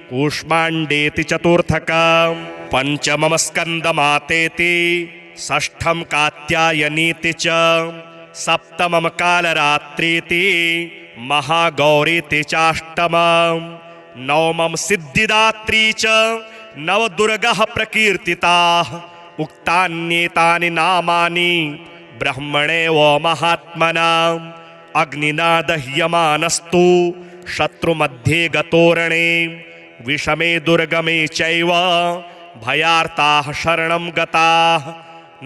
कूष्माण्डेति चतुर्थकं पंचमं स्कन्दमातेति षष्ठं कात्यायनीति च सप्तमं कालरात्रीति महागौरीति चाष्टमं नवमं सिद्धिदात्री च नवदुर्गः प्रकीर्तिताः उक्तान्येतानि नामानि ब्रह्मणेव महात्मनाम् अग्निना दह्यमानस्तु शत्रुमध्ये गतोरणे विषमे दुर्गमे चैव भयार्ताः शरणं गताः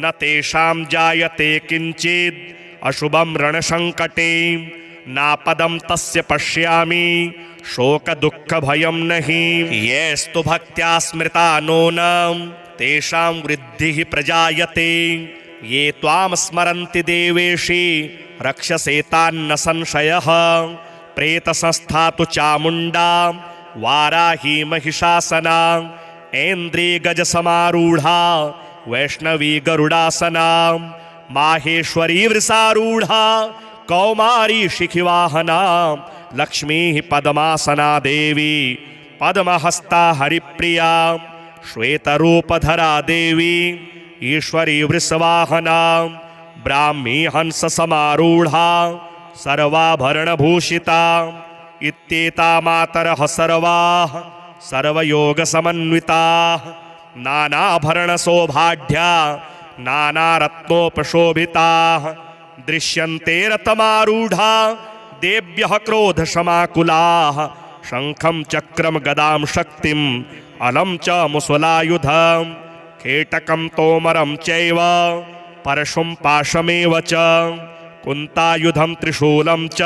न तेषां जायते किञ्चित् अशुभं रणसङ्कटे नापदं तस्य पश्यामि शोकदुःखभयं नहि येस्तु भक्त्या स्मृता नूनं तेषां वृद्धिः प्रजायते ये त्वां स्मरन्ति देवेशि रक्षसेतान्न संशयः प्रेतसंस्था तु चामुण्डा वाराही महिषासना ऐन्द्री गजसमारूढा वैष्णवी गरुडासना माहेश्वरी वृषारूढा कौमारी शिखिवाहना लक्ष्मीः पद्मासना देवी पद्महस्ता हरिप्रिया श्वेतरूपधरा देवी ईश्वरी वृषवाहना ब्राह्मी हंस समारूढ़ा सर्वाभरणभूषिता इत्येता मातरः सर्वाः सर्वयोग समन्विताः नानाभरणशोभाढ्या नानारत्नोपशोभिताः दृश्यन्ते रथमारूढ़ा देव्यः क्रोधशमाकुलाः शङ्खं चक्रं गदां शक्तिम् अलं च मुसलायुधं खेटकं तोमरं चैव परशुं पाशमेव च कुन्तायुधं त्रिशूलं च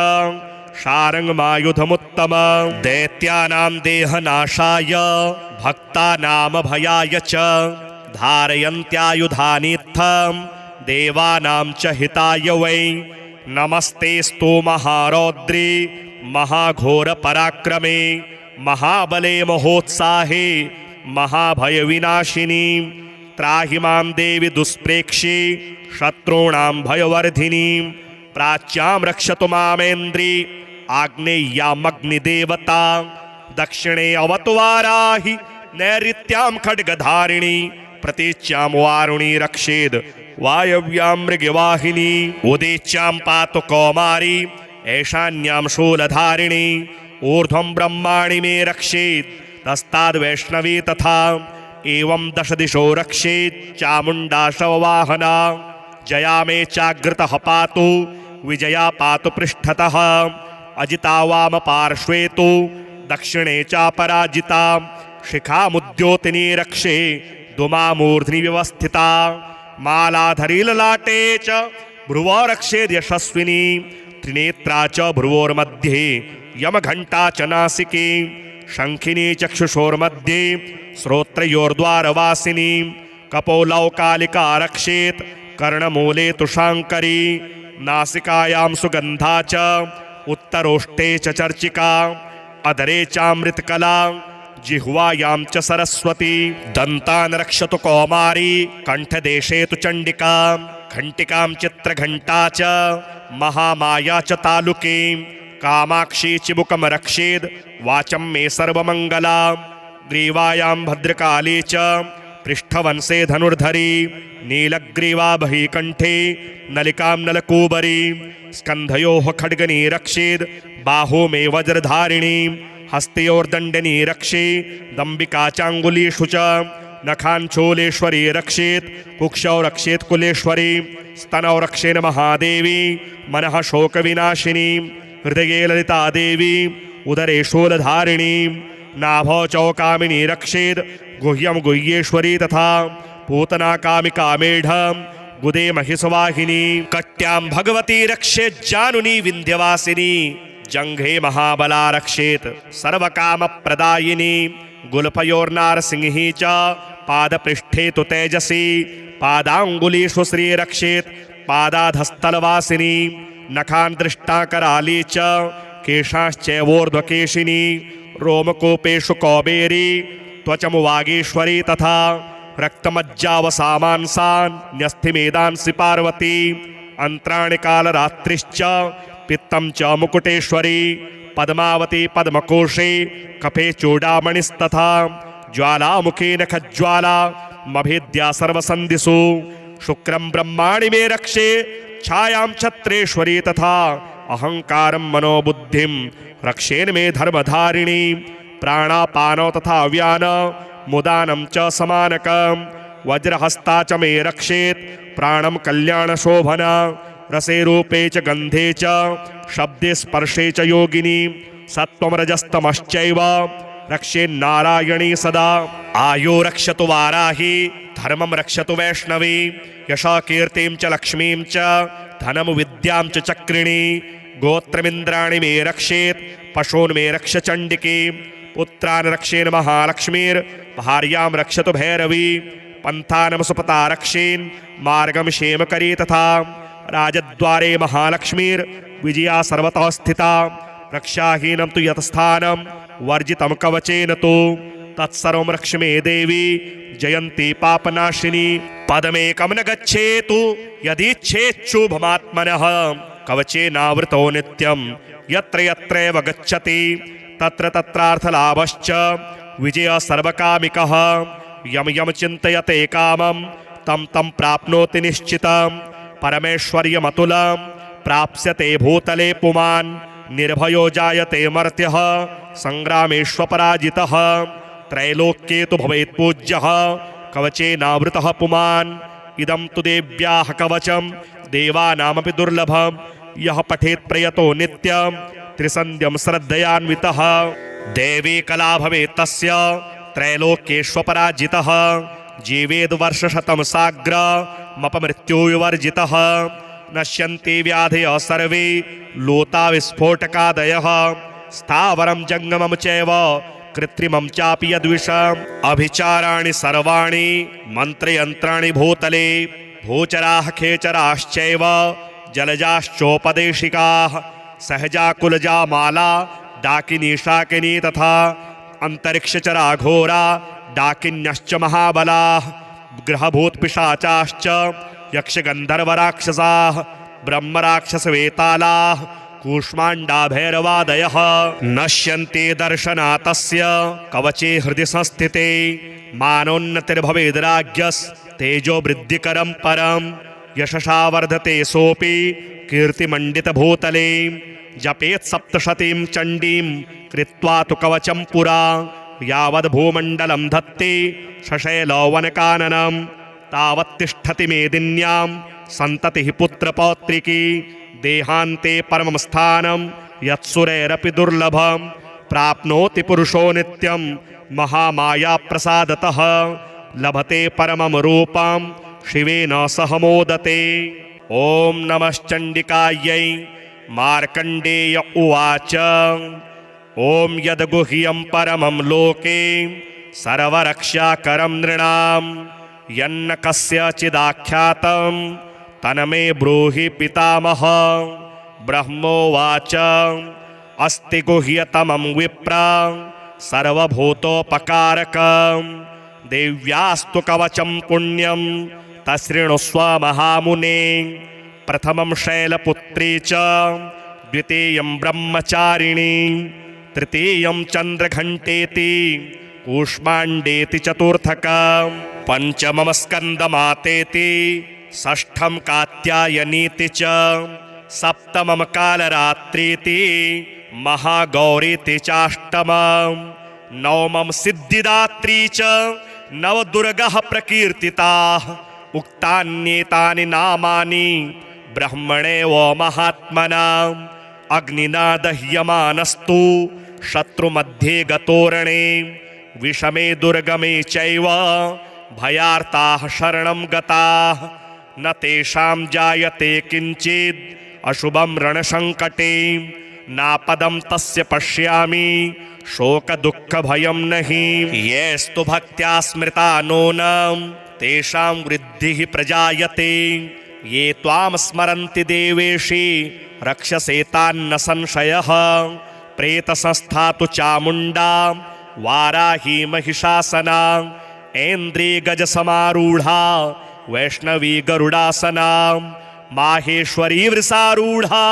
शारङ्गमायुधमुत्तमं दैत्यानां देहनाशाय भक्तानामभयाय च धारयन्त्यायुधानीत्थं देवानां च हिताय वै नमस्तेस्तु महारौद्री महाघोरपराक्रमे महाबले महोत्साहे महाभयविनाशिनी त्राहि मां देवि दुष्प्रेक्षे शत्रूणां भयवर्धिनी प्राच्यां रक्षतु मामेन्द्री आग्नेय्यामग्निदेवता दक्षिणे अवतु वाराहि नैऋत्यां खड्गधारिणी प्रतीच्यां वारुणी रक्षेद् वायव्यां मृगवाहिनी उदीच्यां पातु कौमारी ऐशान्यां शूलधारिणी ऊर्ध्वं ब्रह्माणि मे रक्षेत् तस्ताद् वैष्णवी तथा एवं दश दिशो रक्षेत् चामुण्डा शववाहना जया मे चाग्रतः पातु विजया पातु पृष्ठतः अजिता वाम पार्श्वे तु दक्षिणे चापराजिता शिखामुद्योतिनी रक्षे दुमामूर्ध्नि व्यवस्थिता मालाधरी ललाटे च भ्रुवो रक्षेद् यशस्विनी त्रिनेत्रा च भ्रुवोर्मध्ये यमघण्टा च नासिके शङ्खिनी चक्षुषोर्मध्ये श्रोत्रयोर्द्वारवासिनी कपोलौकालिका रक्षेत् कर्णमूले तु शाङ्करी नासिकायां सुगन्धा च उत्तरोष्टे च चर्चिका अधरे चामृतकला जिह्वायां च सरस्वती दन्तान् रक्षतु कौमारी कण्ठदेशे तु चण्डिका घण्टिकां चित्रघण्टा च महामाया च तालुके कामाक्षी चिबुकं रक्षेद् वाचं मे सर्वमङ्गला ग्रीवायां भद्रकाली च पृष्ठवंशे धनुर्धरी नीलग्रीवा बहिकण्ठे नलिकां नलकूबरी स्कन्धयोः खड्गनी रक्षेद् बाहू मे वज्रधारिणी हस्तयोर्दण्डनी रक्षे दम्बिका चाङ्गुलीषु च नखाञ्चूलेश्वरी रक्षेत् कुक्षौ रक्षेत् कुलेश्वरी स्तनौ रक्षेण महादेवी मनः शोकविनाशिनी हृदये ललिता देवी उदरे शूलधारिणी नाभौ चौकामिनी रक्षेद् गुह्यं गुह्येश्वरी तथा पूतना कामिका मेढं गुदे महिषवाहिनी कट्यां भगवती रक्षेत् जानुनी विन्ध्यवासिनी जङ्घे महाबला रक्षेत् सर्वकामप्रदायिनी गुल्फयोर्नारसिंही च पादपृष्ठे तु तेजसी पादाङ्गुलीषु श्री रक्षेत् पादाधस्थलवासिनी नखान् दृष्टा कराली च केशाश्चैवोर्ध्वकेशिनी रोमकूपेषु कौबेरी त्वचमु वागीश्वरी तथा रक्तमज्जावसामांसान् न्यस्थिमेदांसि पार्वती अंत्राणि कालरात्रिश्च पित्तं च मुकुटेश्वरी पद्मावती पद्मकोशे कफे चूडामणिस्तथा ज्वालामुखे नखज्वाला मभेद्या सर्वसन्धिषु शुक्रं ब्रह्माणि मे रक्षे छायां छत्रेश्वरी तथा अहंकारं मनोबुद्धिं रक्षेन मे धर्मधारिणी प्राणापानो तथा व्यान मुदानं च समानकं वज्रहस्ता च मे रक्षेत् प्राणं कल्याणशोभना रसे रूपे च गन्धे च शब्दे स्पर्शे च योगिनी सत्त्वं रजस्तमश्चैव रक्षेन्नारायणी सदा आयो रक्षतु वाराही धर्मं रक्षतु वैष्णवी यशः कीर्तिं च लक्ष्मीं च धनं विद्यां च चक्रिणी गोत्रमिन्द्राणि मे रक्षेत् पशून् मे रक्ष चण्डिकी पुत्रान् रक्षेन् महालक्ष्मीर्भार्यां रक्षतु भैरवी पन्थानं सुपता रक्षेन् मार्गं क्षेमकरी तथा राजद्वारे महालक्ष्मीर्विजया सर्वतः स्थिता रक्षाहीनं तु यतस्थानं वर्जितं कवचेन तु तत्सर्वं रक्ष मे देवी जयन्ती पापनाशिनी पदमेकं न गच्छेतु यदीच्छेच्छुभमात्मनः कवचेनावृतो नित्यं यत्र यत्रैव गच्छति तत्र तत्रार्थलाभश्च विजयः सर्वकामिकः यं यं चिन्तयते कामं तं तं प्राप्नोति निश्चितं परमेश्वर्यमतुलं प्राप्स्यते भूतले पुमान् निर्भयो जायते मर्त्यः संग्रामेष्वपराजितः त्रैलोक्ये तु भवेत् पूज्यः कवचेनावृतः पुमान् इदं तु देव्याः कवचं देवानामपि दुर्लभं यः पठेत् प्रयतो नित्यं त्रिसन्ध्यं श्रद्धयान्वितः देवी कला भवेत् तस्य त्रैलोक्येष्वपराजितः जीवेद् वर्षशतं साग्रमपमृत्युविवर्जितः नश्यन्ति व्याधयः सर्वे लोता विस्फोटकादयः स्थावरं जङ्गमं चैव कृत्रिमं चापि यद्विषम् अभिचाराणि सर्वाणि मन्त्रयन्त्राणि भूतले भूचराः खेचराश्चैव जलजाश्चोपदेशिकाः सहजा कुलजा माला डाकिनी शाकिनी तथा अंतरिक्षचरा घोरा डाकिन्यश्च महाबलाः ग्रहभूतपिशाचाश्च यक्षगन्धर्वराक्षसाः ब्रह्मराक्षसवेतालाः कूष्माण्डाभैरवादयः नश्यन्ते दर्शनातस्य कवचे हृदि संस्थिते मानोन्नतिर्भवेद्राज्ञस्तेजो वृद्धिकरं परं यशसा वर्धते सोऽपि कीर्तिमण्डितभूतले जपेत् सप्तशतीं चण्डीं कृत्वा तु कवचं पुरा यावद्भूमण्डलं धत्ते शशैलवनकाननं तावत्तिष्ठति मेदिन्यां सन्ततिः पुत्रपौत्रिकी देहान्ते परमं स्थानं यत्सुरैरपि दुर्लभं प्राप्नोति पुरुषो नित्यं महामायाप्रसादतः लभते परमं रूपं शिवेन सह मोदते। ॐ नमश्चण्डिकायै। मार्कण्डेय उवाच ॐ यद्गुह्यं परमं लोके सर्वरक्षाकरं नृणां यन्न कस्यचिदाख्यातं तन्मे ब्रूहि पितामह। ब्रह्मोवाच अस्ति गुह्यतमं विप्र सर्वभूतोपकारकं देव्यास्तु कवचं पुण्यं तशृणुस्व महामुने। प्रथमं शैलपुत्री च द्वितीयं ब्रह्मचारिणी तृतीयं चन्द्रघण्टेति कूष्माण्डेति चतुर्थकं पंचमं स्कन्दमातेति षष्ठं कात्यायनीति च सप्तमं कालरात्रीति महागौरीति चाष्टमं नवमं सिद्धिदात्री च नवदुर्गः प्रकीर्तिताः उक्तान्येतानि नामानि ब्रह्मणेव महात्मनाम् अग्निना दह्यमानस्तु शत्रुमध्ये गतोरणे विषमे दुर्गमे चैव भयार्ताः शरणं गताः न तेषां जायते किञ्चित् अशुभं रणसङ्कटे नापदं तस्य पश्यामि शोकदुःखभयं नहि येस्तु भक्त्या स्मृता नूनं तेषां वृद्धिः प्रजायते ये त्वां स्मरन्ति देवेशि रक्षसेतान्न संशयः प्रेतसंस्था तु चामुण्डा वाराही महिषासना ऐन्द्री गजसमारूढा वैष्णवी गरुडासना माहेश्वरी वृषारूढा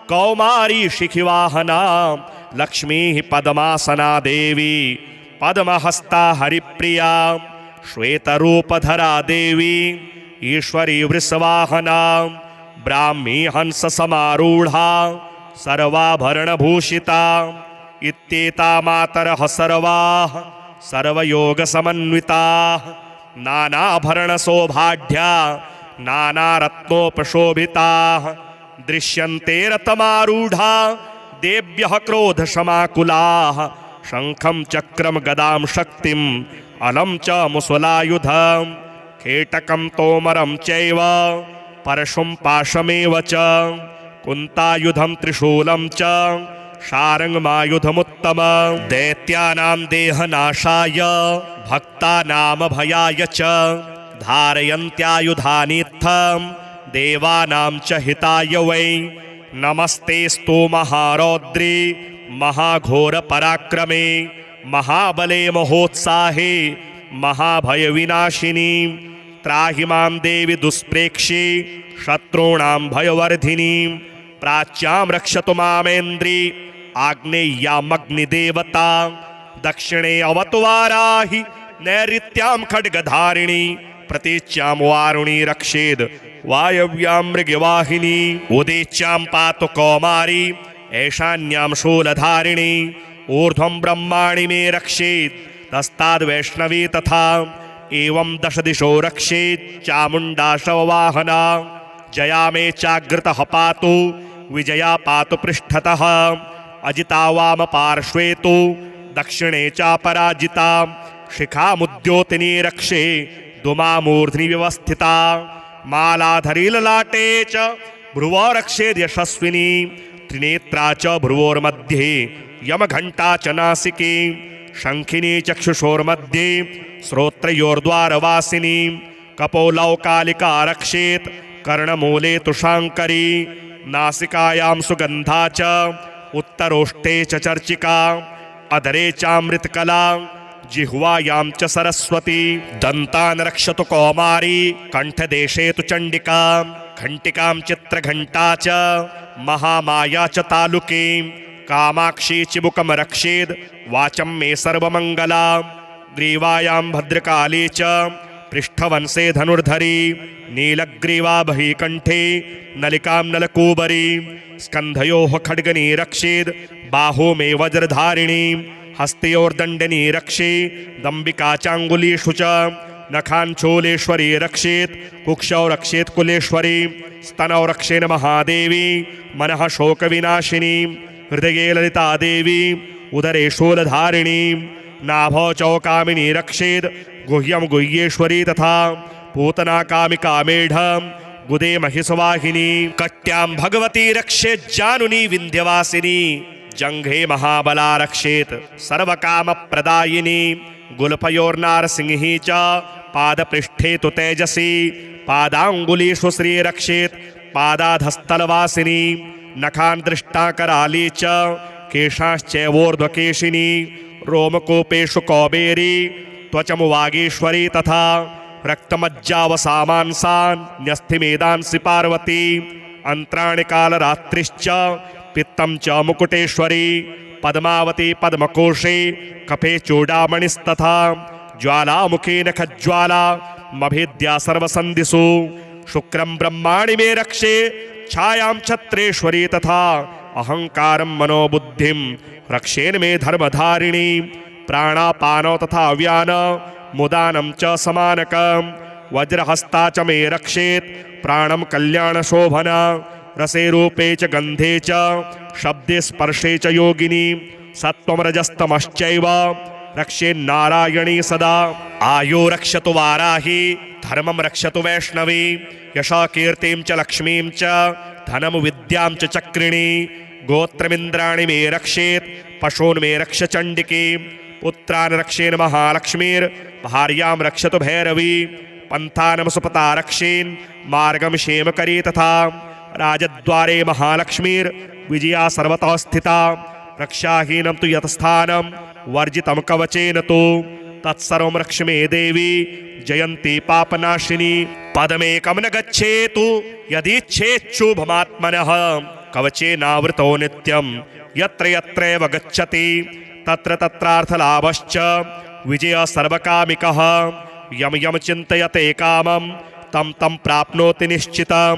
कौमारी शिखिवाहना लक्ष्मी पद्मासना देवी पद्महस्ता हरिप्रिया श्वेतरूपधरा देवी ईश्वरी वृषवाहना ब्राह्मी हंस समारूढ़ा सर्वाभरणभूषिता इत्येता मातरः सर्वाः सर्वयोग समन्विताः नानाभरणशोभाढ्या नानारत्नोपशोभिताः दृश्यन्ते रतमारूढ़ा देव्यः क्रोधशमाकुलाः शंखं चक्रं गदां शक्तिम् अलं च मुसलायुधं खेटकं तोमरं चैव परशुं पाशमेव च कुन्तायुधं त्रिशूलं च शारङ्गमायुधमुत्तमं दैत्यानां देहनाशाय भक्तानां भयाय च धारयन्त्यायुधानीत्थं देवानां च हिताय वै नमस्तेस्तु महारौद्री महाघोर पराक्रमे महाबले महोत्साहे महाभय विनाशिनी त्राहि मां देवी दुष्प्रेक्षे शत्रूणां भयवर्धिनी प्राच्यां रक्षतु मामेन्द्री आग्नेय्यामग्निदेवता दक्षिणे अवतु वाराहि नैऋत्यां खड्गधारिणी प्रतीच्यां वारुणी रक्षेद् वायव्यां मृगवाहिनी उदीच्यां पातु कौमारी ऐशान्यां शूलधारिणी ऊर्ध्वं ब्रह्माणि मे रक्षेत् तस्ताद्वैष्णवी तथा एवं दश दिशो रक्षेत् चामुण्डा शववाहना जया मे चाग्रतः पातु विजया पातु पृष्ठतः अजिता वाम पार्श्वे तु दक्षिणे चापराजिता शिखामुद्योतिनी रक्षे दुमामूर्ध्नि व्यवस्थिता मालाधरी ललाटे च भ्रुवो रक्षेद् यशस्विनी त्रिनेत्रा च भ्रुवोर्मध्ये यमघण्टा च नासिके शंखिनी चक्षुषोर्मध्ये श्रोत्रयोर्द्वारवासिनी कपोलौकालिका रक्षेत् कर्णमूले तु शाङ्करी नासिकायां सुगन्धा च उत्तरोष्टे च चर्चिका अधरे चामृतकला जिह्वायां च सरस्वती दन्तान् रक्षतु कौमारी कण्ठदेशे तु चण्डिका घण्टिकां चित्रघण्टा च महामाया च तालुके कामाक्षी चिबुकं रक्षेद् वाचं मे सर्वमङ्गला ग्रीवायां भद्रकाली च पृष्ठवंशे धनुर्धरी नीलग्रीवा बहिकण्ठे नलिकां नलकूबरी स्कन्धयोः खड्गनी रक्षेद् बाहू मे वज्रधारिणी हस्तयोर्दण्डनी रक्षे दम्बिका चाङ्गुलीषु च नखाञ्चूलेश्वरी रक्षेत् कुक्षौ रक्षेत् कुलेश्वरी स्तनौ रक्षेन् महादेवी मनः शोकविनाशिनी हृदये ललिता देवी उदरे शूलधारिणी नाभौ चौकामिनी रक्षेद् गुह्यं गुह्येश्वरी तथा पूतना कामिका मेढं गुदे महिषवाहिनी कट्यां भगवती रक्षेत् जानुनी विन्ध्यवासिनी जंघे महाबला रक्षेत् सर्वकामप्रदायिनी गुल्फयोर्नारसिंही च पादपृष्ठे तु तेजसी पादाङ्गुलीषु श्री रक्षेत् पादाधस्तलवासिनी नखान् दृष्टाकराली च केशाश्चैवोर्ध्वकेशिनी रोमकूपेषु कौबेरी त्वचमु वागीश्वरी तथा रक्तमज्जावसामांसान् न्यस्थिमेदांसि पार्वती अन्त्राणि कालरात्रिश्च पित्तं च मुकुटेश्वरी पद्मावती पद्मकोशे कफे चूडामणिस्तथा ज्वालामुखे नखज्वाला मभेद्या सर्वसन्धिषु शुक्रं ब्रह्माणि मे रक्षे छायां छत्रेश्वरी तथा अहंकारं मनोबुद्धिं रक्षेन् मे धर्मधारिणी प्राणापानौ तथा व्यान मुदानं च समानकं वज्रहस्ता च मे रक्षेत् प्राणं कल्याणशोभना रसे रूपे च गन्धे च शब्दे स्पर्शे च योगिनी सत्त्वं रजस्तमश्चैव रक्षेन्नारायणी सदा आयो रक्षतु वाराही धर्मं रक्षतु वैष्णवी यशकीर्तिं च लक्ष्मीं च धनं विद्यां च चक्रिणी गोत्रमिन्द्राणि मे रक्षेत् पशून् मे रक्ष चण्डिकी पुत्रान् रक्षेन् महालक्ष्मीर्भार्यां रक्षतु भैरवी पन्थानं सुपता रक्षेन् मार्गं क्षेमकरी तथा राजद्वारे महालक्ष्मीर्विजया सर्वतः स्थिता रक्षाहीनं तु यतस्थानं वर्जितं कवचेन तु तत्सर्वं रक्ष मे देवी जयन्ती पापनाशिनी पदमेकं न गच्छेतु यदीच्छेच्छुभमात्मनः कवचेनावृतो नित्यं यत्र यत्रैव गच्छति तत्र तत्रार्थलाभश्च विजय सर्वकामिकः यम यम चिन्तयते कामं तं तं प्राप्नोति निश्चितं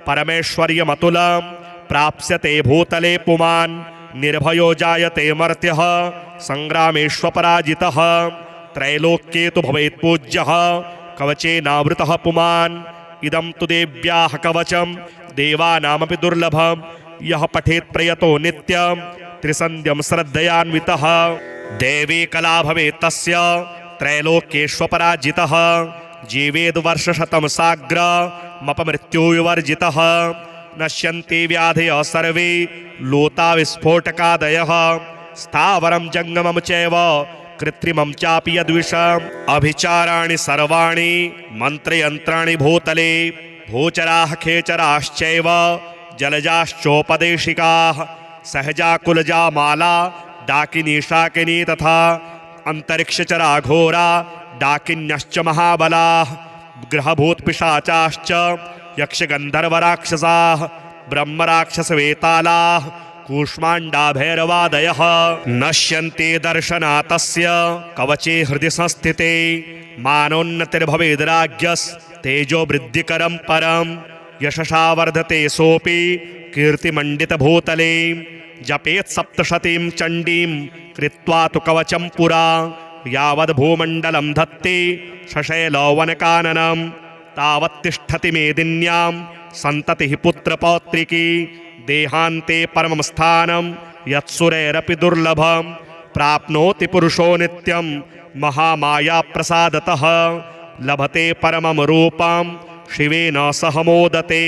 परमेश्वर्यमतुलं प्राप्स्यते भूतले पुमान् निर्भयो जायते मर्त्यः संग्रामेष्वपराजितः त्रैलोक्ये तु भवेत् पूज्यः कवचेनावृतः पुमान् इदं तु देव्याः कवचं देवानामपि दुर्लभं यः पठेत् प्रयतो नित्यं त्रिसन्ध्यं श्रद्धयान्वितः देवी कला भवेत् तस्य त्रैलोक्येष्वपराजितः जीवेद् वर्षशतं साग्रमपमृत्युविवर्जितः नश्यन्ति व्याधयः सर्वे लोता विस्फोटकादयः स्थावरं जङ्गमं चैव कृत्रिमं चापि यद्विषम् अभिचाराणि सर्वाणि मन्त्रयन्त्राणि भूतले भूचराः खेचराश्चैव जलजाश्चोपदेशिकाः सहजा माला डाकिनी शाकिनी तथा अंतरिक्षचरा घोरा डाकिन्यश्च महाबलाः ग्रहभूतपिशाचाश्च यक्षगन्धर्वराक्षसाः ब्रह्मराक्षसवेतालाः कूष्माण्डा भैरवादयः नश्यन्ते दर्शनात् तस्य कवचे हृदि संस्थिते मानोन्नतिर्भवेद्राज्ञस्तेजो वृद्धिकरं परं यशसा वर्धते सोऽपि कीर्तिमण्डितभूतले जपेत् सप्तशतीं चण्डीं कृत्वा तु कवचं पुरा यावद्भूमण्डलं धत्ते शशैलवनकाननं तावत्तिष्ठति मेदिन्यां सन्ततिः पुत्रपौत्रिकी देहान्ते परमं स्थानं यत्सुरैरपि दुर्लभं प्राप्नोति पुरुषो नित्यं महामायाप्रसादतः लभते परमं रूपं शिवेन सह मोदते।